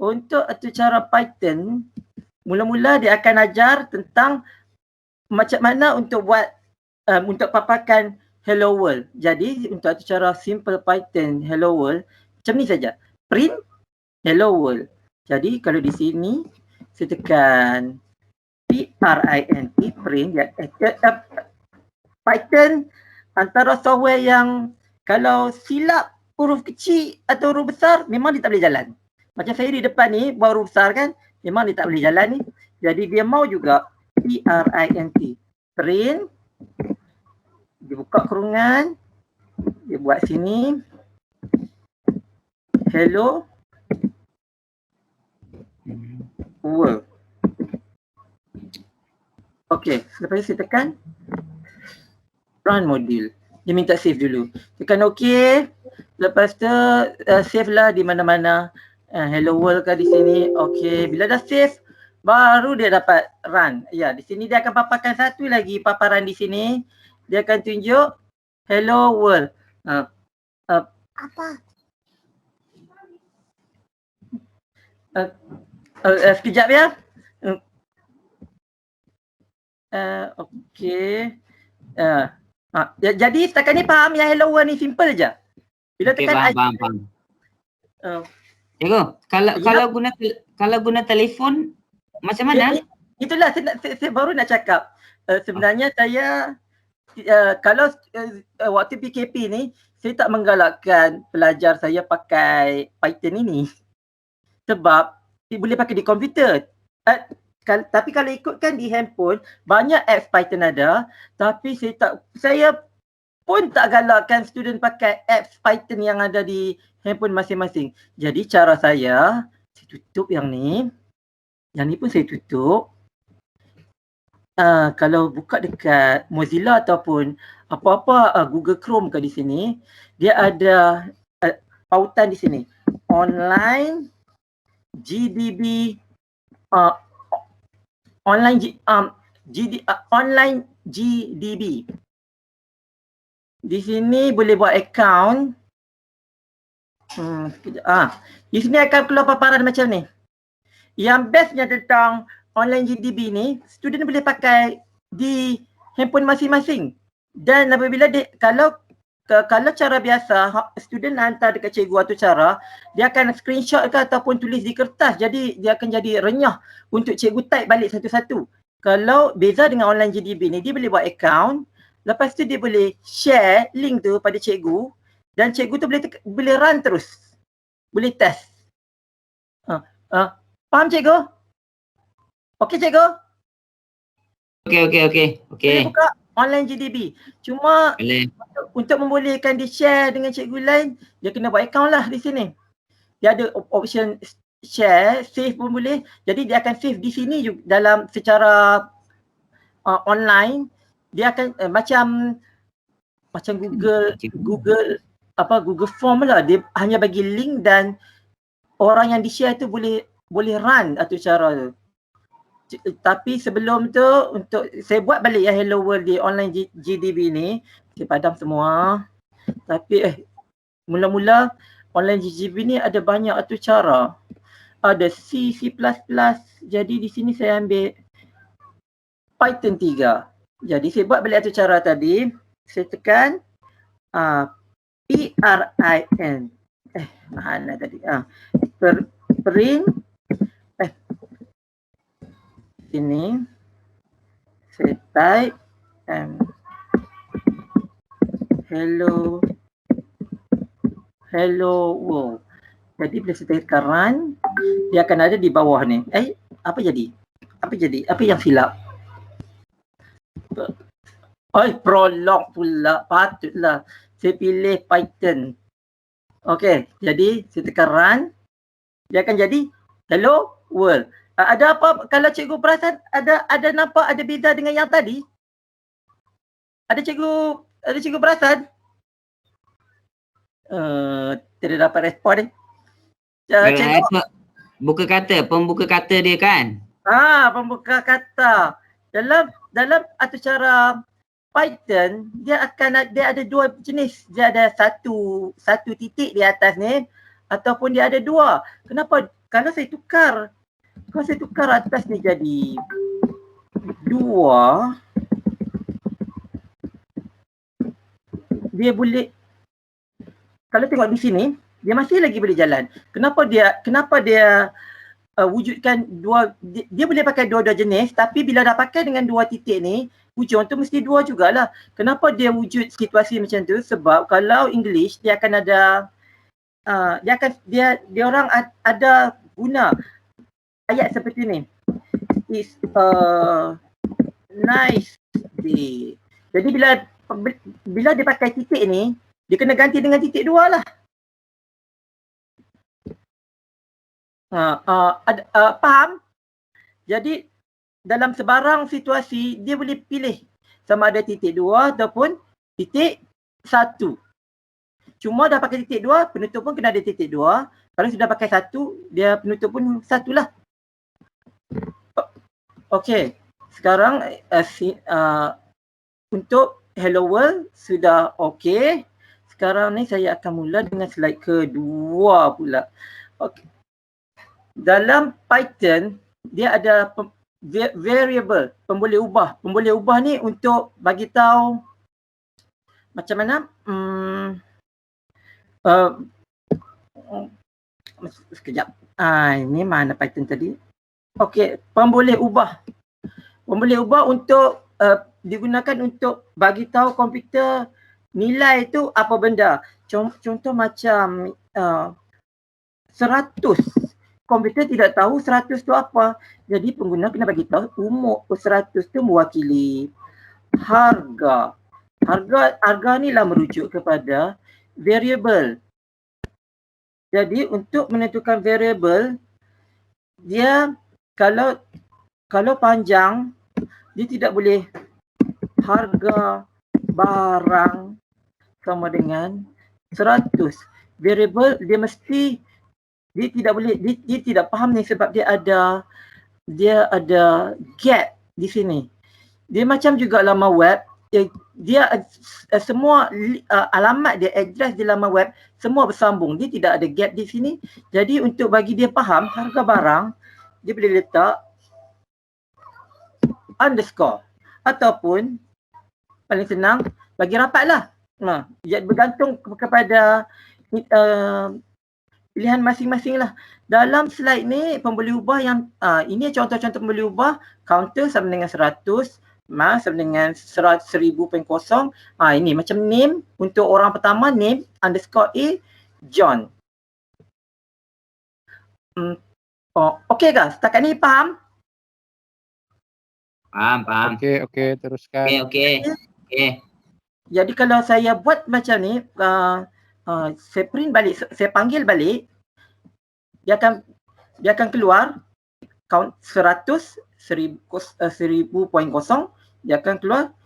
Untuk tu cara Python, mula-mula dia akan ajar tentang macam mana untuk buat untuk paparkan hello world. Jadi untuk tu cara simple Python hello world, macam ni saja. Print hello world. Jadi kalau di sini saya tekan print, print ya, Python antara software yang kalau silap huruf kecil atau huruf besar memang dia tak boleh jalan. Macam saya di depan ni buat huruf besar kan, memang dia tak boleh jalan ni. Jadi dia mau juga print, dia buka kurungan, dia buat sini hello world. Okey, selepas itu saya tekan run module. Dia minta save dulu. Tekan okey. Lepas tu save lah di mana-mana. Hello world kan di sini. Okey, bila dah save baru dia dapat run. Ya, di sini dia akan paparkan satu lagi paparan di sini. Dia akan tunjuk hello world. Apa? Sekejap ya. Okey. Jadi setakat ni faham yang hello world ni simple je. Bila Okay, tekan faham. Cikgu, kalau guna telefon macam mana? Itulah saya baru nak cakap. Sebenarnya saya kalau waktu PKP ni saya tak menggalakkan pelajar saya pakai Python ini. Sebab boleh pakai di komputer. Tapi kalau ikutkan di handphone, banyak apps Python ada. Tapi saya pun tak galakkan student pakai apps Python yang ada di handphone masing-masing. Jadi cara saya tutup yang ni. Yang ni pun saya tutup. Kalau buka dekat Mozilla ataupun apa-apa Google Chrome ke di sini, dia ada pautan di sini. Online GDB online GDB. Di sini boleh buat account. Di sini akan keluar paparan macam ni. Yang bestnya tentang online GDB ni, student boleh pakai di handphone masing-masing. Dan apabila kalau cara biasa student hantar dekat cikgu atau cara, dia akan screenshot ke ataupun tulis di kertas, jadi dia akan jadi renyah untuk cikgu type balik satu-satu. Kalau beza dengan online GDB ni, dia boleh buat account, lepas tu dia boleh share link tu pada cikgu dan cikgu tu boleh run terus, boleh test. Faham cikgu? Okey cikgu? Okey. Boleh buka online GDB. Cuma Boleh. untuk membolehkan dia share dengan cikgu lain, dia kena buat account lah di sini. Dia ada option share, save pun boleh. Jadi dia akan save di sini juga dalam secara online. Dia akan macam Google Form lah. Dia hanya bagi link dan orang yang di-share tu boleh run atau cara tu. Tapi sebelum tu untuk saya buat balik ya Hello World di online GDB ni, saya padam semua. Tapi mula-mula online GDB ni ada banyak atur cara. Ada C++. Jadi di sini saya ambil Python 3. Jadi saya buat balik atur cara tadi. Saya tekan PRIN. Mana tadi? Print. Sini saya type hello world. Jadi bila saya tekan run, dia akan ada di bawah ni. Apa jadi? Apa yang silap? Prolog pula. Patutlah saya pilih Python. Okey, jadi saya tekan run. Dia akan jadi hello world. Ada apa kalau cikgu perasan ada nampak ada beza dengan yang tadi? Ada cikgu perasan? Tidak dapat respon ni. Cikgu pembuka kata dia kan? Pembuka kata. Dalam atur cara Python, dia ada dua jenis. Dia ada satu titik di atas ni ataupun dia ada dua. Kenapa? Kalau saya tukar atas ni jadi 2, dia boleh, kalau tengok di sini, dia masih lagi boleh jalan. Kenapa dia wujudkan dua, dia boleh pakai dua-dua jenis, tapi bila dah pakai dengan dua titik ni, hujung tu mesti 2 jugalah. Kenapa dia wujud situasi macam tu? Sebab kalau English, dia akan ada, dia orang ada guna ayat seperti ni. It's a nice day. Jadi bila dia pakai titik ni, dia kena ganti dengan titik 2 lah. Faham? Jadi dalam sebarang situasi dia boleh pilih sama ada titik 2 ataupun titik 1. Cuma dah pakai titik 2, penutup pun kena ada titik 2. Kalau sudah pakai 1, dia penutup pun 1 lah. Okey, sekarang untuk Hello World sudah okey. Sekarang ni saya akan mula dengan slide kedua pula. Okey. Dalam Python, dia ada variable, pemboleh ubah. Pemboleh ubah ni untuk bagi tahu macam mana sekejap. Ini mana Python tadi? Okey, pemboleh ubah. Pemboleh ubah untuk digunakan untuk bagi tahu komputer nilai tu apa benda. Contoh macam 100. Komputer tidak tahu 100 tu apa. Jadi pengguna kena bagi tahu umur 100 tu mewakili harga. Harga ni lah merujuk kepada variable. Jadi untuk menentukan variable, dia kalau panjang, dia tidak boleh harga barang sama dengan 100. Variable dia tidak boleh, dia tidak faham ni sebab dia ada gap di sini. Dia macam juga laman web, dia semua alamat dia, address di laman web semua bersambung. Dia tidak ada gap di sini. Jadi untuk bagi dia faham harga barang, dia boleh letak underscore ataupun paling senang bagi rapatlah. Bergantung kepada pilihan masing-masing lah. Dalam slide ni pembeli ubah yang ini contoh-contoh pembeli ubah. Counter sama dengan 100, mas sama dengan 1000.0. Ini macam name untuk orang pertama, name underscore A John. Okey guys, setakat ni faham? Faham. Okey, teruskan. Okey. Jadi kalau saya buat macam ni, saya print balik, saya panggil balik, dia akan keluar count 100, 1000.0, dia akan keluar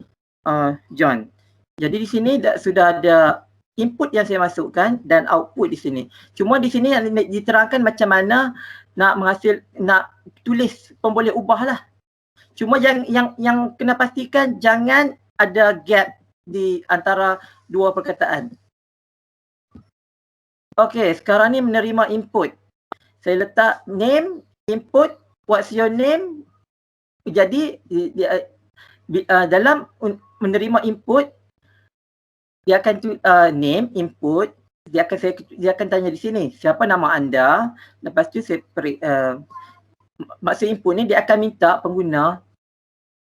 John. Jadi di sini sudah ada input yang saya masukkan dan output di sini. Cuma di sini diterangkan macam mana nak tulis pemboleh ubah lah. Cuma yang kena pastikan jangan ada gap di antara dua perkataan. Okey, sekarang ni menerima input. Saya letak name, input, what's your name. Jadi dalam menerima input, dia akan name, input, dia akan tanya di sini, siapa nama anda? Lepas tu maksud input ni dia akan minta pengguna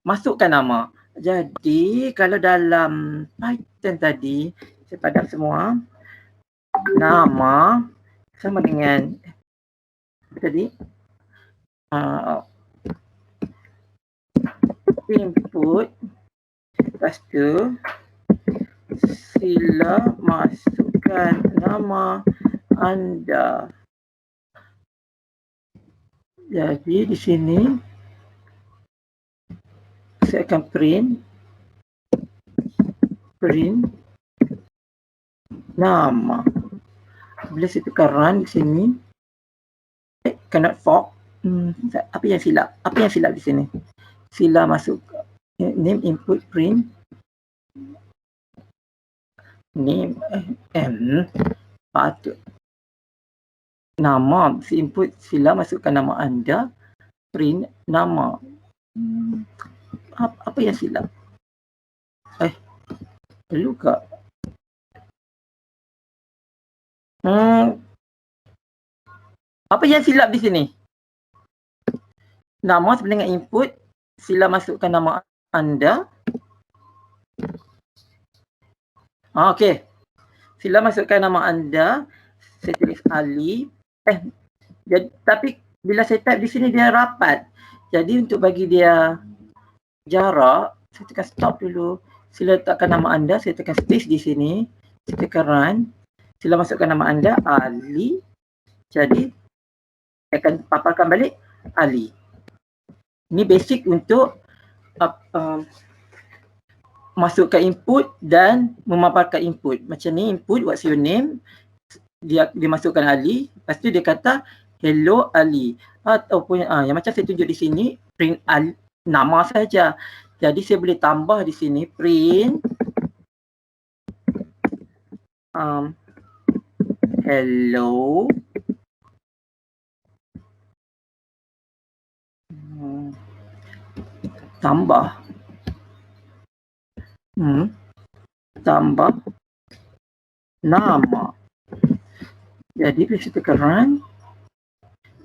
masukkan nama. Jadi kalau dalam Python tadi, saya padam semua. Nama sama dengan tadi input, lepas tu sila masukkan nama anda. Jadi di sini saya akan print nama. Bila saya tekan run di sini, cannot fork. Apa yang silap di sini? Sila masuk name, input, print name, patut nama, input, sila masukkan nama anda, print nama. Apa yang silap? Perlu ke? Apa yang silap di sini? Nama sama dengan input, sila masukkan nama anda. Okey. Sila masukkan nama anda. Saya tulis Ali. Tapi bila saya type di sini dia rapat. Jadi untuk bagi dia jarak, saya tekan stop dulu. Sila letakkan nama anda, saya tekan space di sini. Saya tekan run. Sila masukkan nama anda, Ali. Jadi saya akan paparkan balik Ali. Ini basic untuk masukkan input dan memaparkan input. Macam ni input, what's your name? Dia masukkan Ali. Lepas tu dia kata hello Ali. Ataupun yang macam saya tunjuk di sini, print Ali, nama saja. Jadi saya boleh tambah di sini print hello tambah nama. Jadi bila saya tekan run,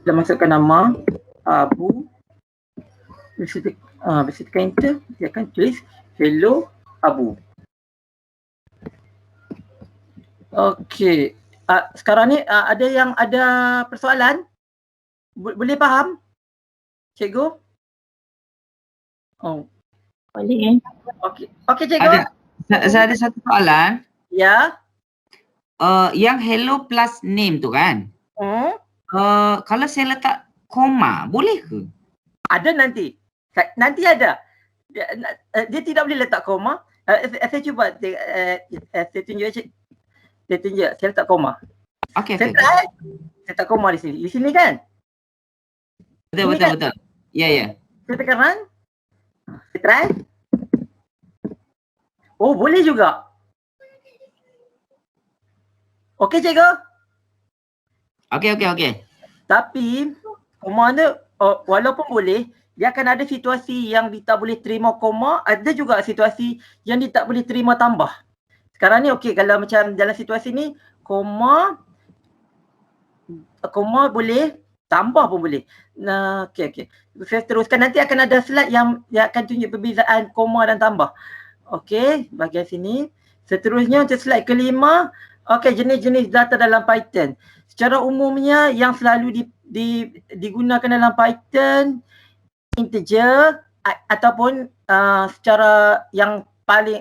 kita masukkan nama Abu. Bila saya tekan enter, dia akan tulis hello Abu. Okey. Sekarang ni ada persoalan? Boleh faham? Cikgu? Boleh. Okey cikgu. Saya ada satu soalan. Ya. Yang hello plus name tu kan? Kalau saya letak koma, boleh ke? Ada nanti. Nanti ada. Dia tidak boleh letak koma. Saya cuba saya tunjuk. Saya letak koma. Okey. Saya letak koma di sini. Di sini kan? Betul. Ya. Saya tekan run. Saya try. Oh, boleh juga. Okey cikgu. Okey. Tapi koma tu walaupun boleh, dia akan ada situasi yang dia tak boleh terima koma, ada juga situasi yang dia tak boleh terima tambah. Sekarang ni okey, kalau macam dalam situasi ni koma boleh, tambah pun boleh. Nah, okey. Saya teruskan, nanti akan ada slide yang akan tunjuk perbezaan koma dan tambah. Okey, bahagian sini. Seterusnya untuk slide kelima, okey, jenis-jenis data dalam Python. Secara umumnya yang selalu digunakan dalam Python integer ataupun secara yang paling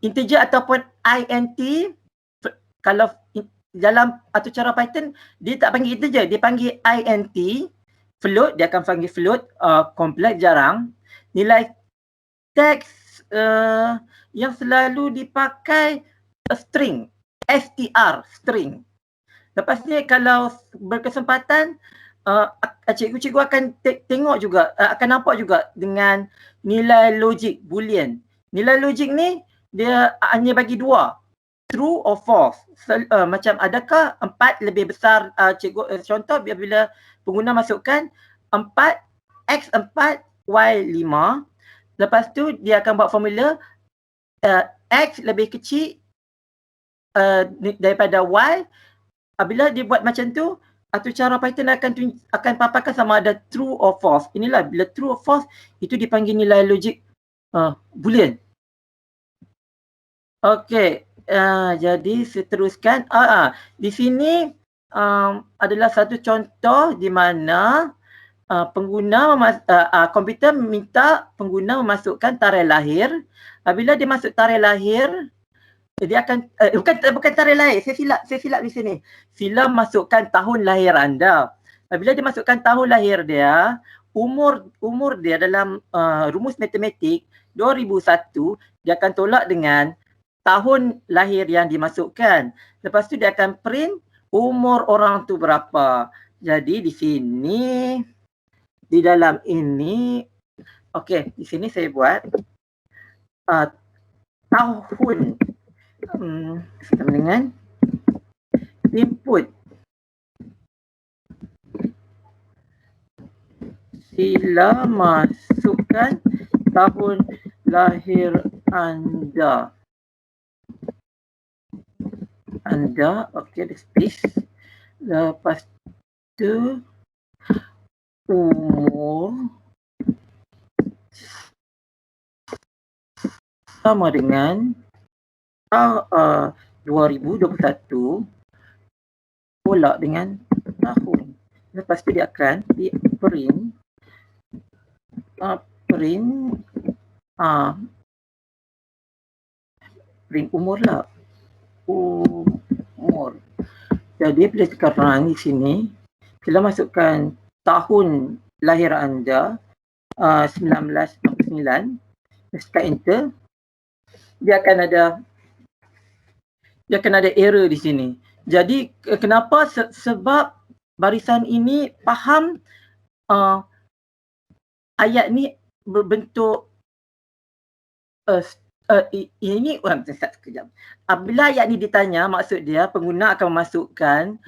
integer ataupun int. Kalau dalam atau cara Python dia tak panggil integer, dia panggil int. Float, dia akan panggil float, complex jarang. Nilai teks yang selalu dipakai string, string. Lepas ni kalau berkesempatan cikgu akan tengok juga, akan nampak juga dengan nilai logik boolean. Nilai logik ni dia hanya bagi dua, true or false. Macam adakah 4 lebih besar, cikgu contoh bila pengguna masukkan 4, X 4, Y 5. Lepas tu dia akan buat formula X lebih kecil daripada Y. Bila dia buat macam tu, atau cara Python akan paparkan sama ada true or false. Inilah bila true or false itu dipanggil nilai logik boolean. Okey, jadi seteruskan. Di sini adalah satu contoh di mana komputer minta pengguna memasukkan tarikh lahir. Bila dia masuk tarikh lahir, dia akan bukan tarikh lahir, saya silap di sini. Sila masukkan tahun lahir anda. Bila dia masukkan tahun lahir dia, umur dia dalam rumus matematik 2001, dia akan tolak dengan tahun lahir yang dimasukkan. Lepas tu dia akan print umur orang tu berapa. Jadi di sini, di dalam ini, okey, di sini saya buat tahun sama dengan input. Sila masukkan tahun lahir anda. Okey, ada space. Lepas tu umur sama dengan 2021 tolak dengan tahun. Lepas tu dia akan print umur lah. Umur. Jadi bila sekarang di sini kita masukkan tahun lahir anda 1969, tekan enter, dia akan ada error di sini. Jadi kenapa? Sebab barisan ini faham ayat ni berbentuk ini sekejap. Bila ayat ni ditanya, maksud dia pengguna akan memasukkan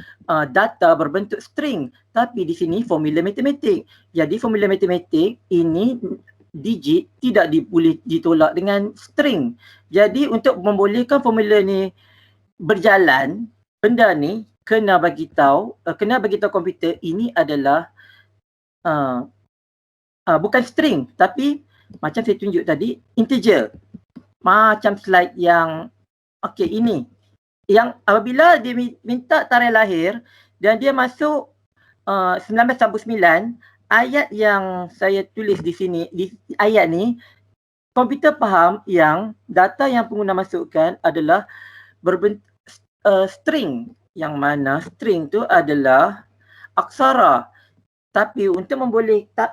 data berbentuk string, tapi di sini formula matematik. Jadi formula matematik ini digit tidak boleh ditolak dengan string. Jadi untuk membolehkan formula ni berjalan, benda ni kena bagi tahu komputer ini adalah bukan string, tapi macam saya tunjuk tadi, integer. Macam slide yang ini. Yang apabila dia minta tarikh lahir dan dia masuk 1999, ayat yang saya tulis di sini, di ayat ni, komputer faham yang data yang pengguna masukkan adalah berbentuk string, yang mana string tu adalah aksara. Tapi untuk membolehkan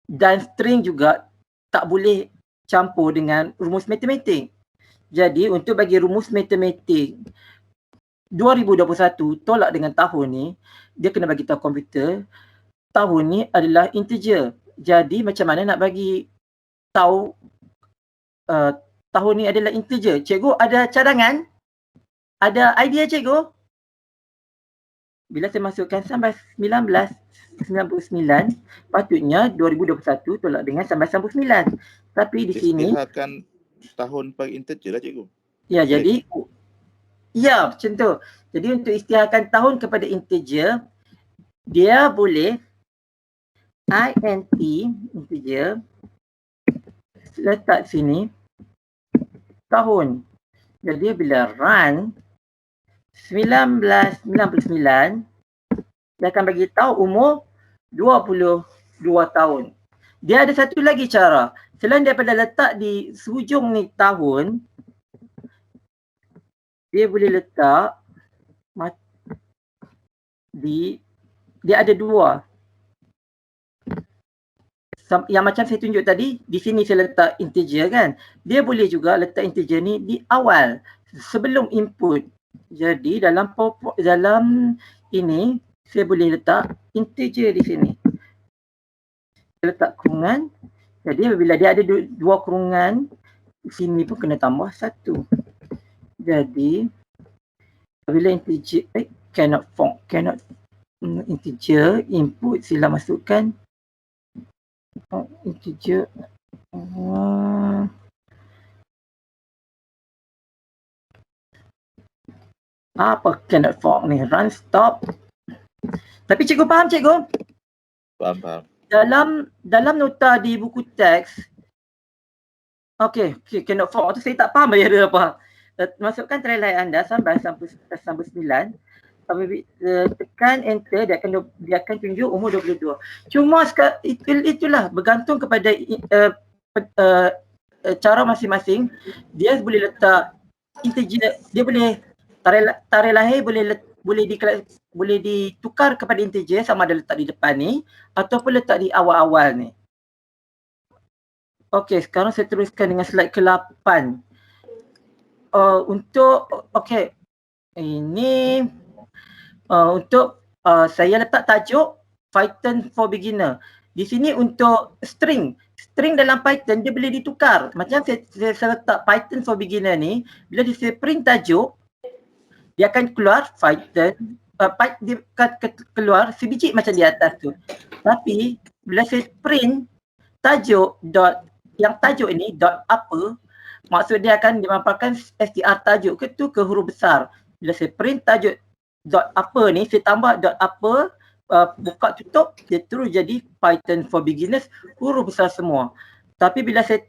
dan string juga tak boleh campur dengan rumus matematik. Jadi untuk bagi rumus matematik 2021 tolak dengan tahun ni, dia kena bagi tahu komputer tahun ni adalah integer. Jadi macam mana nak bagi tahu tahun ni adalah integer? Cikgu ada cadangan? Ada idea cikgu? Bila saya masukkan sampai 1999, patutnya 2021 tolak dengan sampai 99. Tapi di sini Istiharkan tahun per integer lah cikgu. ya, jadi ya macam tu. Jadi untuk istiharkan tahun kepada integer, dia boleh int integer letak sini tahun. Jadi bila run 1999, dia akan bagi tahu umur 22 tahun. Dia ada satu lagi cara. Selain daripada letak di hujung ni tahun, dia boleh letak dia ada dua. Yang macam saya tunjuk tadi, di sini saya letak integer kan. Dia boleh juga letak integer ni di awal sebelum input. Jadi dalam ini saya boleh letak integer di sini. Saya letak kurungan. Jadi apabila dia ada dua kurungan, di sini pun kena tambah satu. Jadi apabila integer cannot integer input sila masukkan integer apa cannot fork ni, run stop. Tapi cikgu faham cikgu? Faham. Dalam nota di buku teks, okay, cannot fork tu saya tak faham dia apa. Masukkan try line anda sampai 9. Apabila tekan enter, dia akan tunjuk umur 22. Cuma itulah bergantung kepada cara masing-masing. Dia boleh letak integer, dia boleh tarikh lahir boleh ditukar kepada integer sama ada letak di depan ni ataupun letak di awal-awal ni. Okey, sekarang saya teruskan dengan slide ke-8. Ini untuk saya letak tajuk Python for Beginner. Di sini untuk string dalam Python dia boleh ditukar. Macam saya letak Python for Beginner ni, bila saya print tajuk, dia akan keluar Python, dia akan keluar sebiji macam di atas tu. Tapi bila saya print tajuk yang tajuk ini apa, maksud dia akan dimampalkan str tajuk ke huruf besar. Bila saya print tajuk apa ni, saya tambah apa, buka tutup, dia terus jadi Python for Beginners huruf besar semua. Tapi bila saya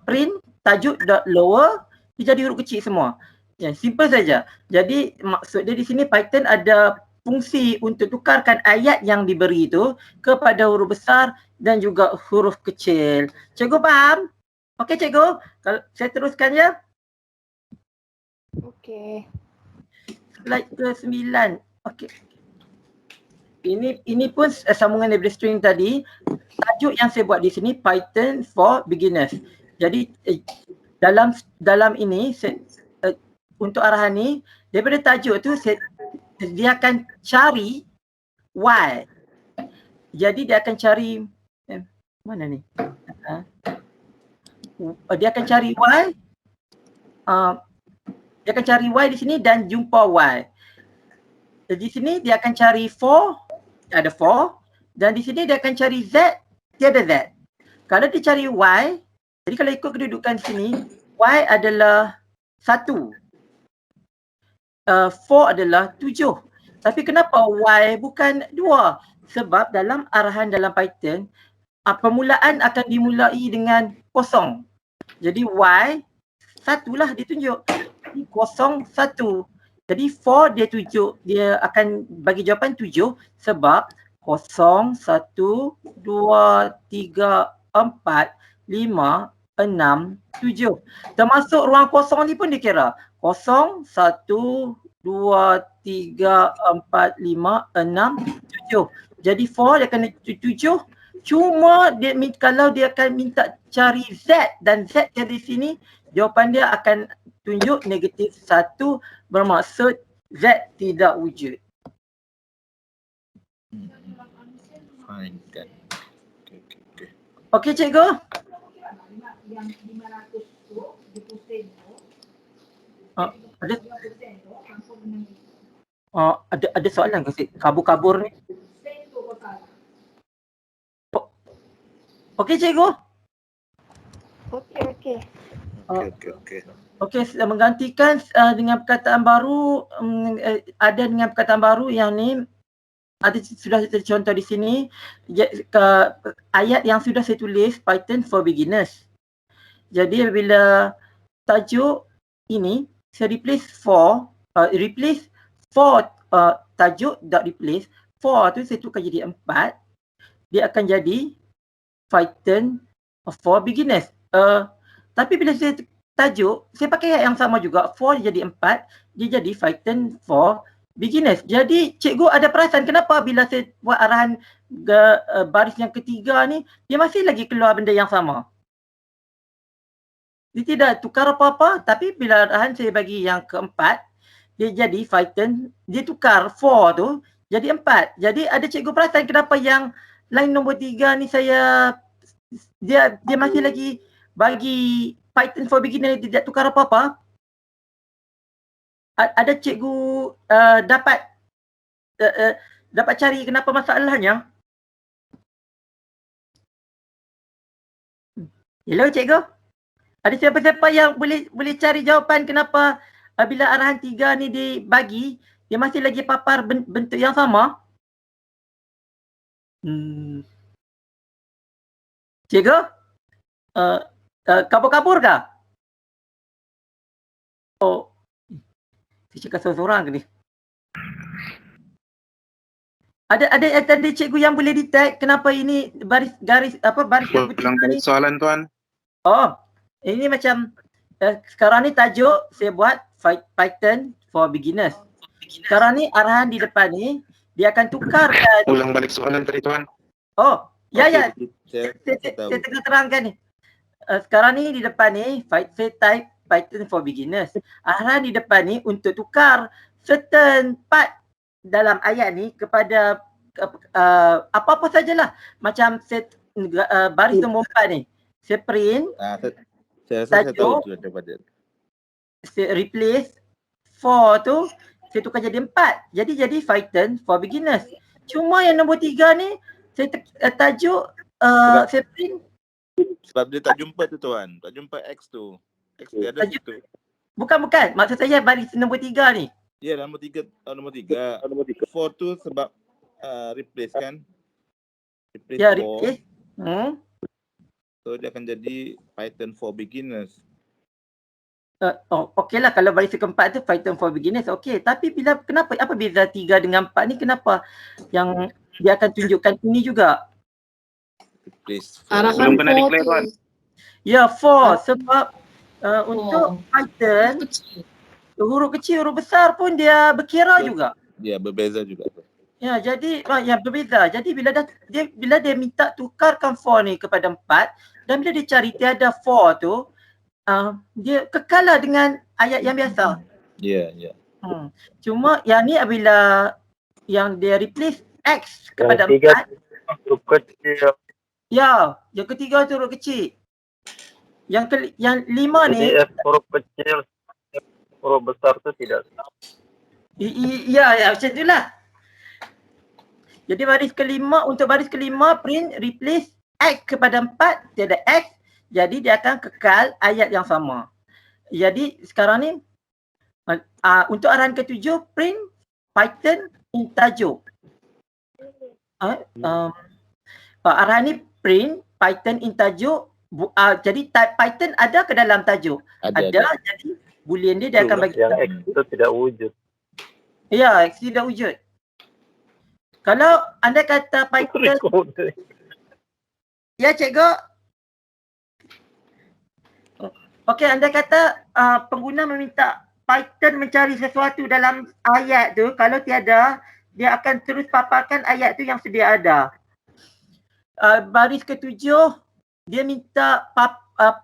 print tajuk lower, dia jadi huruf kecil semua. Ya, simple saja. Jadi maksud dia di sini Python ada fungsi untuk tukarkan ayat yang diberi itu kepada huruf besar dan juga huruf kecil. Cikgu faham? Okey cikgu, kalau saya teruskan ya. Okey. Slide ke-9. Okey. Ini pun sambungan daripada string tadi. Tajuk yang saya buat di sini Python for Beginners. Jadi dalam ini untuk arahan ni, daripada tajuk tu dia akan cari Y. Jadi dia akan cari mana ni? Dia akan cari Y. Dia akan cari Y di sini dan jumpa Y. Di sini dia akan cari 4, ada 4. Dan di sini dia akan cari Z, tiada Z. Kalau dia cari Y, jadi kalau ikut kedudukan sini, Y adalah 1. 4 adalah 7. Tapi kenapa Y bukan 2? Sebab dalam arahan dalam Python, permulaan akan dimulai dengan kosong. Jadi Y, 1 lah ditunjuk. 0, 1. Jadi 4 dia akan bagi jawapan 7 sebab 0, 1, 2, 3, 4, 5, 6, 7. Termasuk ruang kosong ni pun dikira. 0, 1, 2, 3, 4, 5, 6, 7. Jadi 4 dia akan 7. Cuma kalau dia akan minta cari Z dan Z dari sini, jawapan dia akan tunjuk negatif 1 bermaksud Z tidak wujud. Fine kan. Okey cikgu? Ada ada soalan ke kabur-kabur ni? Okey cikgu. Okey. Okey. Sudah menggantikan dengan perkataan baru, ada dengan perkataan baru yang ni ada sudah saya contoh di sini ayat yang sudah saya tulis Python for beginners. Jadi bila tajuk ini saya replace for tajuk dot replace for tu saya tukar jadi 4, dia akan jadi Python for beginners. Tapi bila saya tajuk, saya pakai ayat yang sama juga, for jadi 4, dia jadi Python for beginners. Jadi cikgu ada perasan kenapa bila saya buat arahan baris yang ketiga ni, dia masih lagi keluar benda yang sama. Dia tidak tukar apa-apa, tapi bila arahan saya bagi yang keempat, dia jadi Python, dia tukar for tu jadi 4. Jadi ada cikgu perasan kenapa yang line nombor 3 ni dia masih lagi bagi Python for beginner tidak tukar apa-apa? Ada cikgu dapat cari kenapa masalahnya? Hello cikgu? Ada siapa-siapa yang boleh cari jawapan kenapa bila arahan 3 ni dibagi, dia masih lagi papar bentuk yang sama? Cikgu? Kabur-kabur ke? Oh. Saya cakap seorang-seorang ke ni? Ada cikgu yang boleh detect kenapa ini baris yang Ulang balik soalan tuan. Oh, ini macam sekarang ni tajuk saya buat Python for beginners. Sekarang ni arahan di depan ni dia akan tukarkan. Ulang balik soalan tadi tuan. Oh, ya. Saya Saya tengah terangkan ni. Sekarang ni di depan ni saya type Python for beginners. Arahan di depan ni untuk tukar certain part dalam ayat ni kepada apa-apa sajalah. Macam baris nombor 4 ni. Saya print. Saya rasa saya tahu tu daripada. Saya replace for tu saya tukar jadi 4. Jadi Python for beginners. Cuma yang nombor 3 ni saya tajuk saya print. Sebab dia tak jumpa tu tuan. Tak jumpa X tu. X dia ada situ. Bukan. Maksud saya baris nombor 3 ni. Ya, nombor 3. Nombor 3. 4 tu sebab replace kan. Replace Ya, 4. replace. So dia akan jadi Python for beginners. Okey lah kalau baris keempat tu Python for beginners okey. Tapi apa beza 3 dengan 4 ni, kenapa yang dia akan tunjukkan ini juga? Replace Belum kena declare tuan. Ya, for sebab untuk Python huruf kecil, huruf besar pun dia berkira juga. Ya, berbeza juga. Ya, jadi yang berbeza. Jadi bila dia minta tukarkan for ni kepada 4 dan bila dia cari tiada for tu, dia kekal lah dengan ayat yang biasa. Ya. Cuma yang ni apabila yang dia replace X kepada 4. Huruf kecil. Ya, yang ketiga tu huruf kecil. Yang 5 ni. Jadi huruf kecil, huruf besar tu tidak sama. Ya, macam itulah. Jadi untuk baris kelima print replace X kepada 4, tiada X. Jadi dia akan kekal ayat yang sama. Jadi sekarang ni untuk arahan ke-7 print Python in tajuk. Arahan ni print Python in tajuk. Jadi type Python ada ke dalam tajuk? Ada. Jadi boolean dia akan bagi yang X itu tidak wujud. Ya, X tidak wujud. Kalau anda kata Python, ya cikgu. Okey, anda kata pengguna meminta Python mencari sesuatu dalam ayat tu, kalau tiada, dia akan terus paparkan ayat tu yang sedia ada. Baris ke-7, dia minta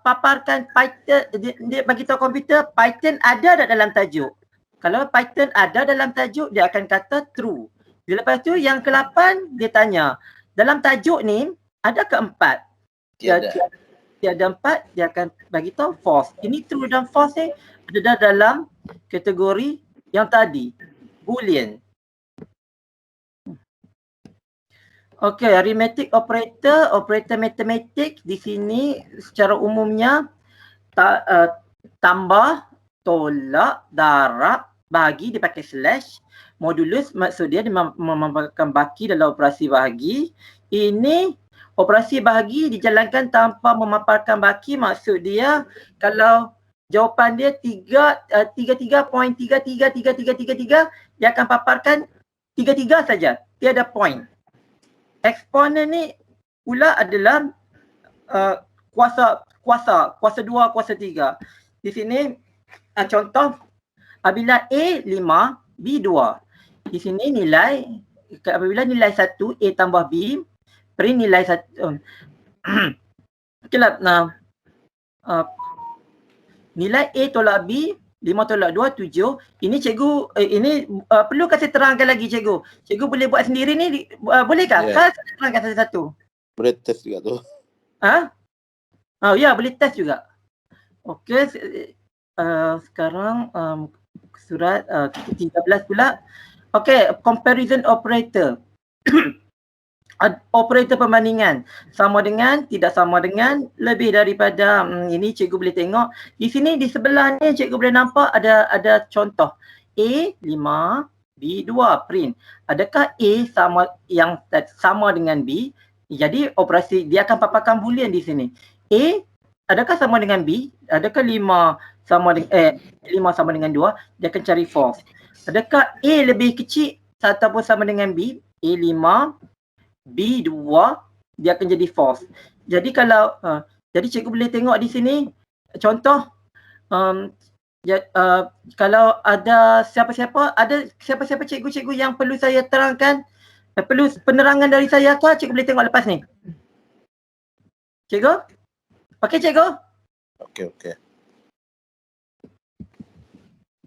paparkan Python, dia bagi tahu komputer Python ada dalam tajuk. Kalau Python ada dalam tajuk, dia akan kata true. Lepas tu yang ke-8 dia tanya, dalam tajuk ni ada ke 4? Tiada. tiada 4, dia akan bagi tahu false. Ini true dan false ni ada dalam kategori yang tadi, boolean. Okey, arithmetic operator, operator matematik di sini secara umumnya tambah, tolak, darab, bahagi dipakai slash. Modulus maksud dia memaparkan baki dalam operasi bahagi. Ini operasi bahagi dijalankan tanpa memaparkan baki, maksud dia kalau jawapan dia 33.333333, dia akan paparkan 33 saja, tiada point. Eksponen ni pula adalah kuasa 2, kuasa 3. Di sini contoh, apabila A 5, B 2. Di sini nilai, apabila nilai 1, A tambah B, print nilai 1. Okeylah, nilai A tolak B, 5 tolak 2, 7. Ini cikgu, ini perlu saya terangkan lagi cikgu. Cikgu boleh buat sendiri ni, bolehkah? Yeah. Saya terangkan satu-satu. Boleh test juga tu. Oh ya, boleh test juga. Okey, sekarang surat 13 pula. Okey, comparison operator. Operator perbandingan, sama dengan, tidak sama dengan, lebih daripada. Ini cikgu boleh tengok. Di sini di sebelah ni cikgu boleh nampak ada contoh. A 5, B 2, print. Adakah A sama dengan B? Jadi operasi dia akan paparkan boolean di sini. A adakah sama dengan B? Adakah 5 sama dengan 2? Dia akan cari false. Adakah A lebih kecil ataupun sama dengan B? A 5, B 2, dia akan jadi false. Jadi kalau jadi cikgu boleh tengok di sini contoh, kalau ada siapa-siapa cikgu-cikgu yang perlu saya terangkan, perlu penerangan dari saya ke, cikgu boleh tengok lepas ni. Cikgu? Okey cikgu? Okey.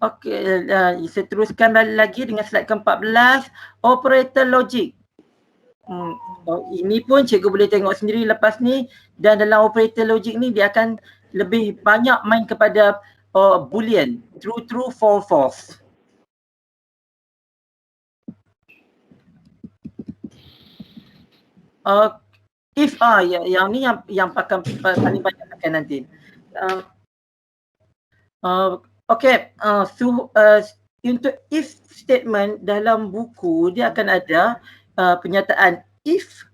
Okey, saya teruskan lagi dengan slide ke-14, operator logic. Ini pun cikgu boleh tengok sendiri lepas ni, dan dalam operator logic ni dia akan lebih banyak main kepada boolean, true, false. If yang ni yang paling banyak pakai nanti. Okey, untuk if statement dalam buku dia akan ada penyataan if,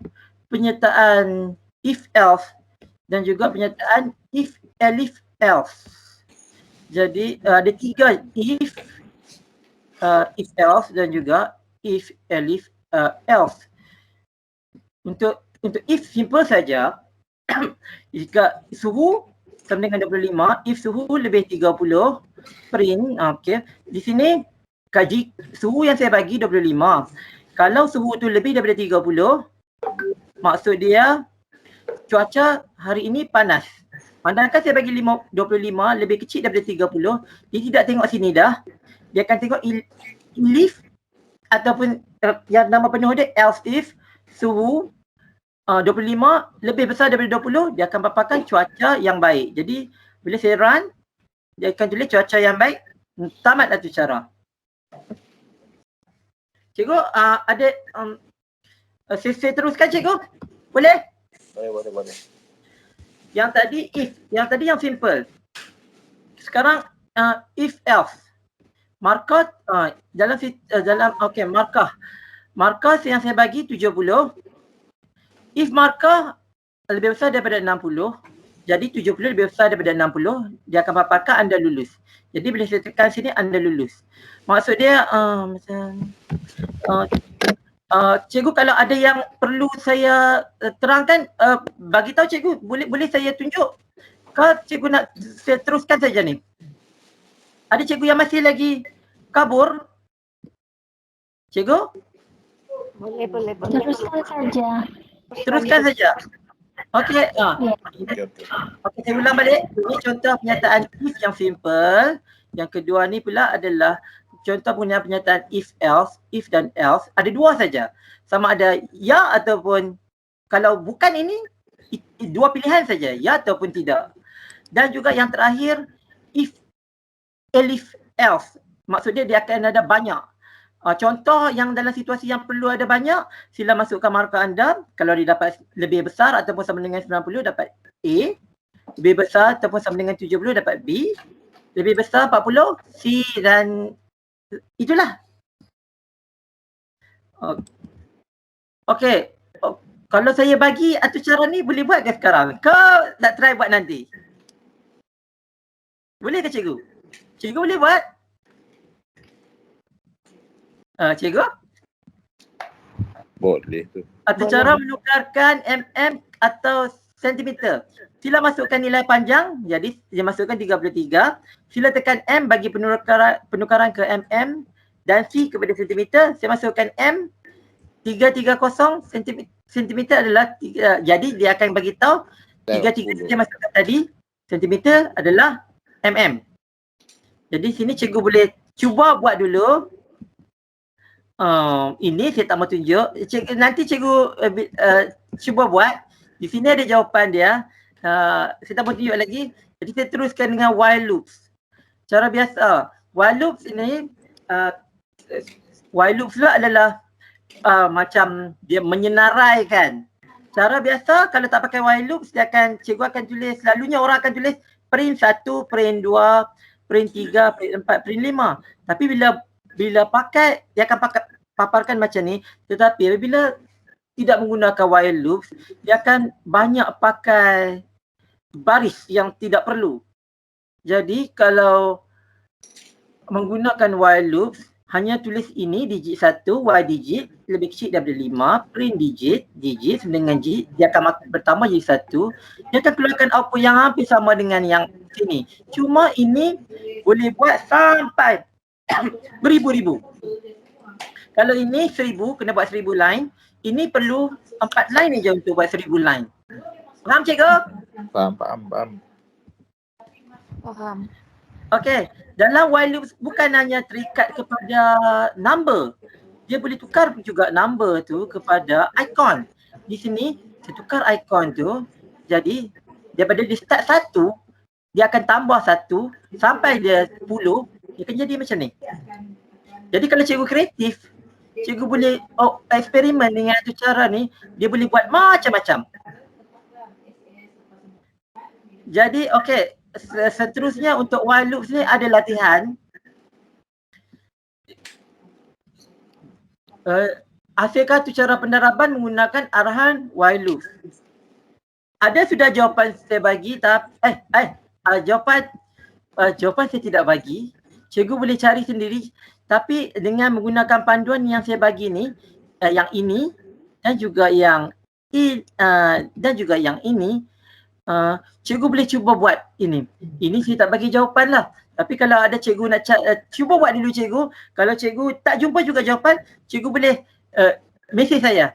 penyataan if else, dan juga penyataan if elif else. Jadi ada 3 if else dan juga if elif else. Untuk if simple saja, jika suhu sama dengan 25, if suhu lebih 30, print. Okey, di sini kaji suhu yang saya bagi 25. Kalau suhu tu lebih daripada 30, maksud dia cuaca hari ini panas. Pandangkan saya bagi 25 lebih kecil daripada 30, dia tidak tengok sini dah. Dia akan tengok if ataupun yang nama penuh dia else if suhu 25 lebih besar daripada 20, dia akan paparkan cuaca yang baik. Jadi bila saya run, dia akan tulis cuaca yang baik. Tamatlah tu cara. Cikgu, ada saya teruskan cikgu? Boleh? Boleh. Yang tadi if, yang tadi yang simple. Sekarang if else. Markah dalam okey, markah yang saya bagi 70. If markah lebih besar daripada 60, jadi 70 lebih besar daripada 60, dia akan paparkan anda lulus. Jadi bila saya tekan sini, anda lulus. Maksud dia cikgu, kalau ada yang perlu saya terangkan, bagi tahu cikgu, boleh saya tunjuk ke cikgu nak saya teruskan saja ni? Ada cikgu yang masih lagi kabur? Cikgu? Boleh. Teruskan saja. Okey, okey, saya ulang balik. Ini contoh pernyataan if yang simple. Yang kedua ni pula adalah contoh pernyataan if else, if dan else. Ada 2 saja. Sama ada ya ataupun kalau bukan ini, Dua pilihan saja, ya ataupun tidak. Dan juga yang terakhir, if, elif, else. Maksudnya dia akan ada banyak. Contoh yang dalam situasi yang perlu ada banyak, sila masukkan markah anda. Kalau dia dapat lebih besar ataupun sama dengan 90 dapat A. Lebih besar ataupun sama dengan 70 dapat B. Lebih besar 40 C dan itulah. Okey. Kalau saya bagi atau cara ni boleh buat ke sekarang? Kau nak try buat nanti? Boleh ke cikgu? Cikgu boleh buat? Cikgu? Boleh tu. Atau cara menukarkan mm atau sentimeter. Sila masukkan nilai panjang, jadi dia masukkan 33. Sila tekan M bagi penukaran ke mm dan C kepada sentimeter. Saya masukkan M 330 sentimeter adalah jadi dia akan bagi tahu 33 saya masukkan tadi sentimeter adalah mm. Jadi sini cikgu boleh cuba buat dulu. Ini saya tak mau tunjuk. Nanti cikgu cuba buat. Di sini ada jawapan dia. Saya tak mau tunjuk lagi. Jadi saya teruskan dengan while loops. Cara biasa. While loops ini while loops adalah macam dia menyenaraikan. Cara biasa kalau tak pakai while loops cikgu akan tulis, selalunya orang akan tulis print 1, print 2, print 3, print 4, print 5. Tapi bila pakai dia akan paparkan macam ni, tetapi bila tidak menggunakan while loops dia akan banyak pakai baris yang tidak perlu. Jadi kalau menggunakan while loops hanya tulis ini digit 1, Y digit lebih kecil daripada 5, print digit dengan G, dia akan bertambah jadi 1. Dia akan keluarkan output yang hampir sama dengan yang sini. Cuma ini boleh buat sampai beribu-ribu. Kalau ini 1000, kena buat 1000 line. Ini perlu 4 line je untuk buat 1000 line. Faham cikgu? Faham. Faham. Okey, dalam while loop bukan hanya terikat kepada number. Dia boleh tukar juga number tu kepada icon. Di sini saya tukar icon tu. Jadi daripada dia start 1, dia akan tambah 1 sampai dia 10, dia akan jadi macam ni. Jadi kalau cikgu kreatif, cikgu boleh eksperimen dengan tu cara ni, dia boleh buat macam-macam. Jadi okey, seterusnya untuk while loops ni ada latihan. Hasilkan tu cara pendaraban menggunakan arahan while loop. Ada sudah jawapan saya bagi jawapan saya tidak bagi. Cikgu boleh cari sendiri, tapi dengan menggunakan panduan yang saya bagi ni, yang ini dan juga yang ini, cikgu boleh cuba buat ini. Ini saya tak bagi jawapan lah. Tapi kalau ada cikgu nak cuba buat dulu cikgu. Kalau cikgu tak jumpa juga jawapan, cikgu boleh mesej saya.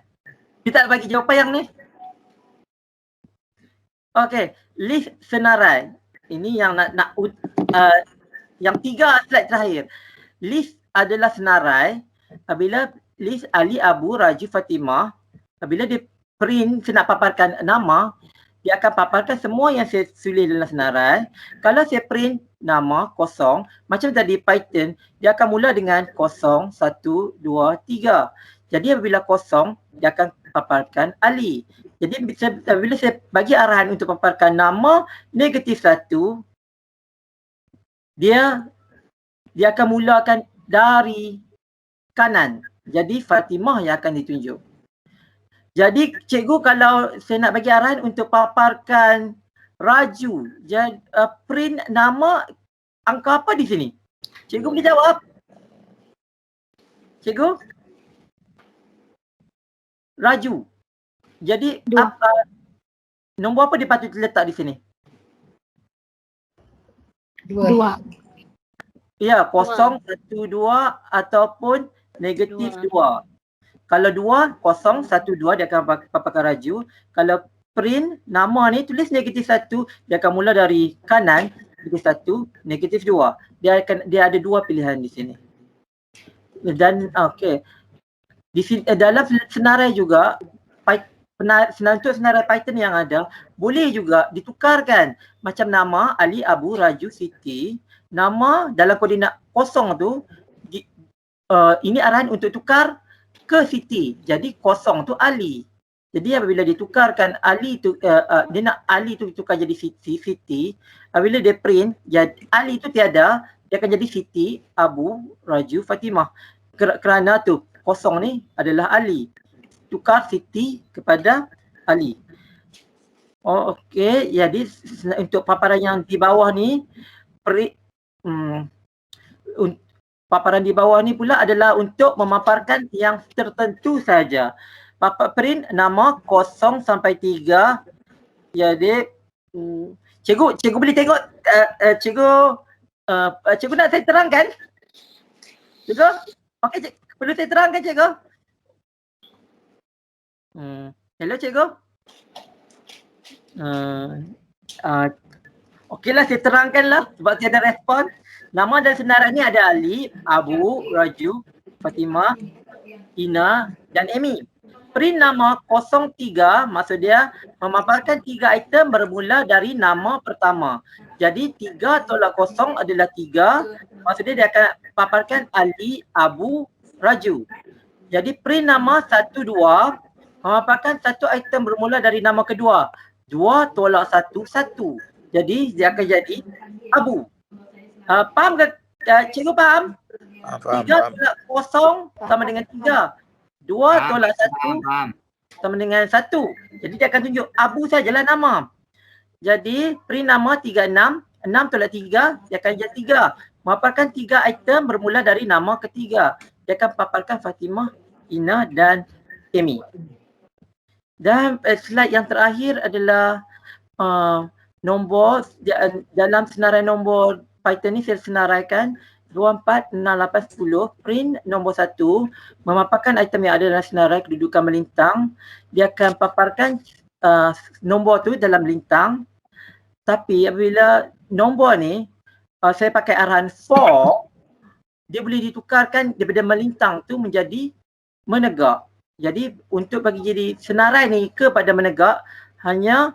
Kita tak bagi jawapan yang ni. Okey, list senarai. Ini yang yang 3 slide terakhir. List adalah senarai. Apabila list Ali, Abu, Raju, Fatimah, apabila dia print, saya nak paparkan nama, dia akan paparkan semua yang saya tulis dalam senarai. Kalau saya print nama kosong, macam tadi Python, dia akan mula dengan 0, 1, 2, 3. Jadi apabila kosong, dia akan paparkan Ali. Jadi bila saya bagi arahan untuk paparkan nama negatif 1, dia akan mulakan dari kanan. Jadi Fatimah yang akan ditunjuk. Jadi cikgu kalau saya nak bagi arahan untuk paparkan Raju, print nama angka apa di sini? Cikgu boleh jawab? Cikgu? Raju. Jadi nombor apa dia patut letak di sini? 2. Ya, 0, 1, 2 ataupun negatif 2. Kalau 2, 0, 1, 2 dia akan paparkan Raju. Kalau print nama ni tulis negatif 1, dia akan mula dari kanan, negatif 1, negatif 2. Dia ada 2 pilihan di sini. Dan okey. Di sini dalam senarai juga untuk senarai Python yang ada, boleh juga ditukarkan. Macam nama Ali, Abu, Raju, Siti. Nama dalam koordinat kosong tu, ini arahan untuk tukar ke Siti. Jadi kosong tu Ali. Jadi apabila ditukarkan Ali tu, dia nak Ali tu tukar jadi Siti. Apabila dia print, jadi Ali tu tiada, dia akan jadi Siti, Abu, Raju, Fatimah. Kerana tu kosong ni adalah Ali. Tukar Siti kepada Ali. Oh, okey. Jadi untuk paparan yang di bawah ni, paparan di bawah ni pula adalah untuk memaparkan yang tertentu saja. Print nama 0 sampai 3. Jadi cikgu boleh tengok cikgu nak saya terangkan? Cikgu? Okey, perlu saya terangkan cikgu? Hello cikgu. Okeylah, saya terangkanlah sebab saya ada respon. Nama dan senarai ni ada Ali, Abu, Raju, Fatimah, Ina dan Amy. Print nama 03 maksud dia memaparkan 3 item bermula dari nama pertama. Jadi 3 tolak 0 adalah 3. Maksud dia akan paparkan Ali, Abu, Raju. Jadi print nama 12 memaparkan 1 item bermula dari nama kedua. 2 tolak 1, 1. Jadi dia akan jadi Abu. Faham ke? Cikgu faham? Faham. 3 tolak 0 sama dengan 3. 2 tolak 1 sama dengan 1. Jadi dia akan tunjuk Abu sajalah nama. Jadi print nama 36. 6 tolak 3 dia akan jadi 3. Memaparkan 3 item bermula dari nama ketiga. Dia akan paparkan Fatimah, Ina dan Amy. Dan slide yang terakhir adalah nombor dalam senarai nombor Python ni saya senaraikan 2, 4, 6, 8, 10. Print nombor 1 memaparkan item yang ada dalam senarai kedudukan melintang. Dia akan paparkan nombor tu dalam lintang. Tapi apabila nombor ni saya pakai arahan for, dia boleh ditukarkan daripada melintang tu menjadi menegak. Jadi untuk bagi jadi senarai ni kepada menegak, hanya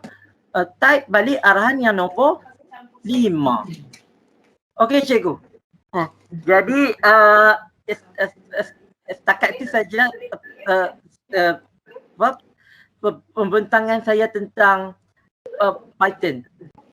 type balik arahan yang nombor 5. Okey cikgu. Jadi setakat itu saja pembentangan saya tentang Python.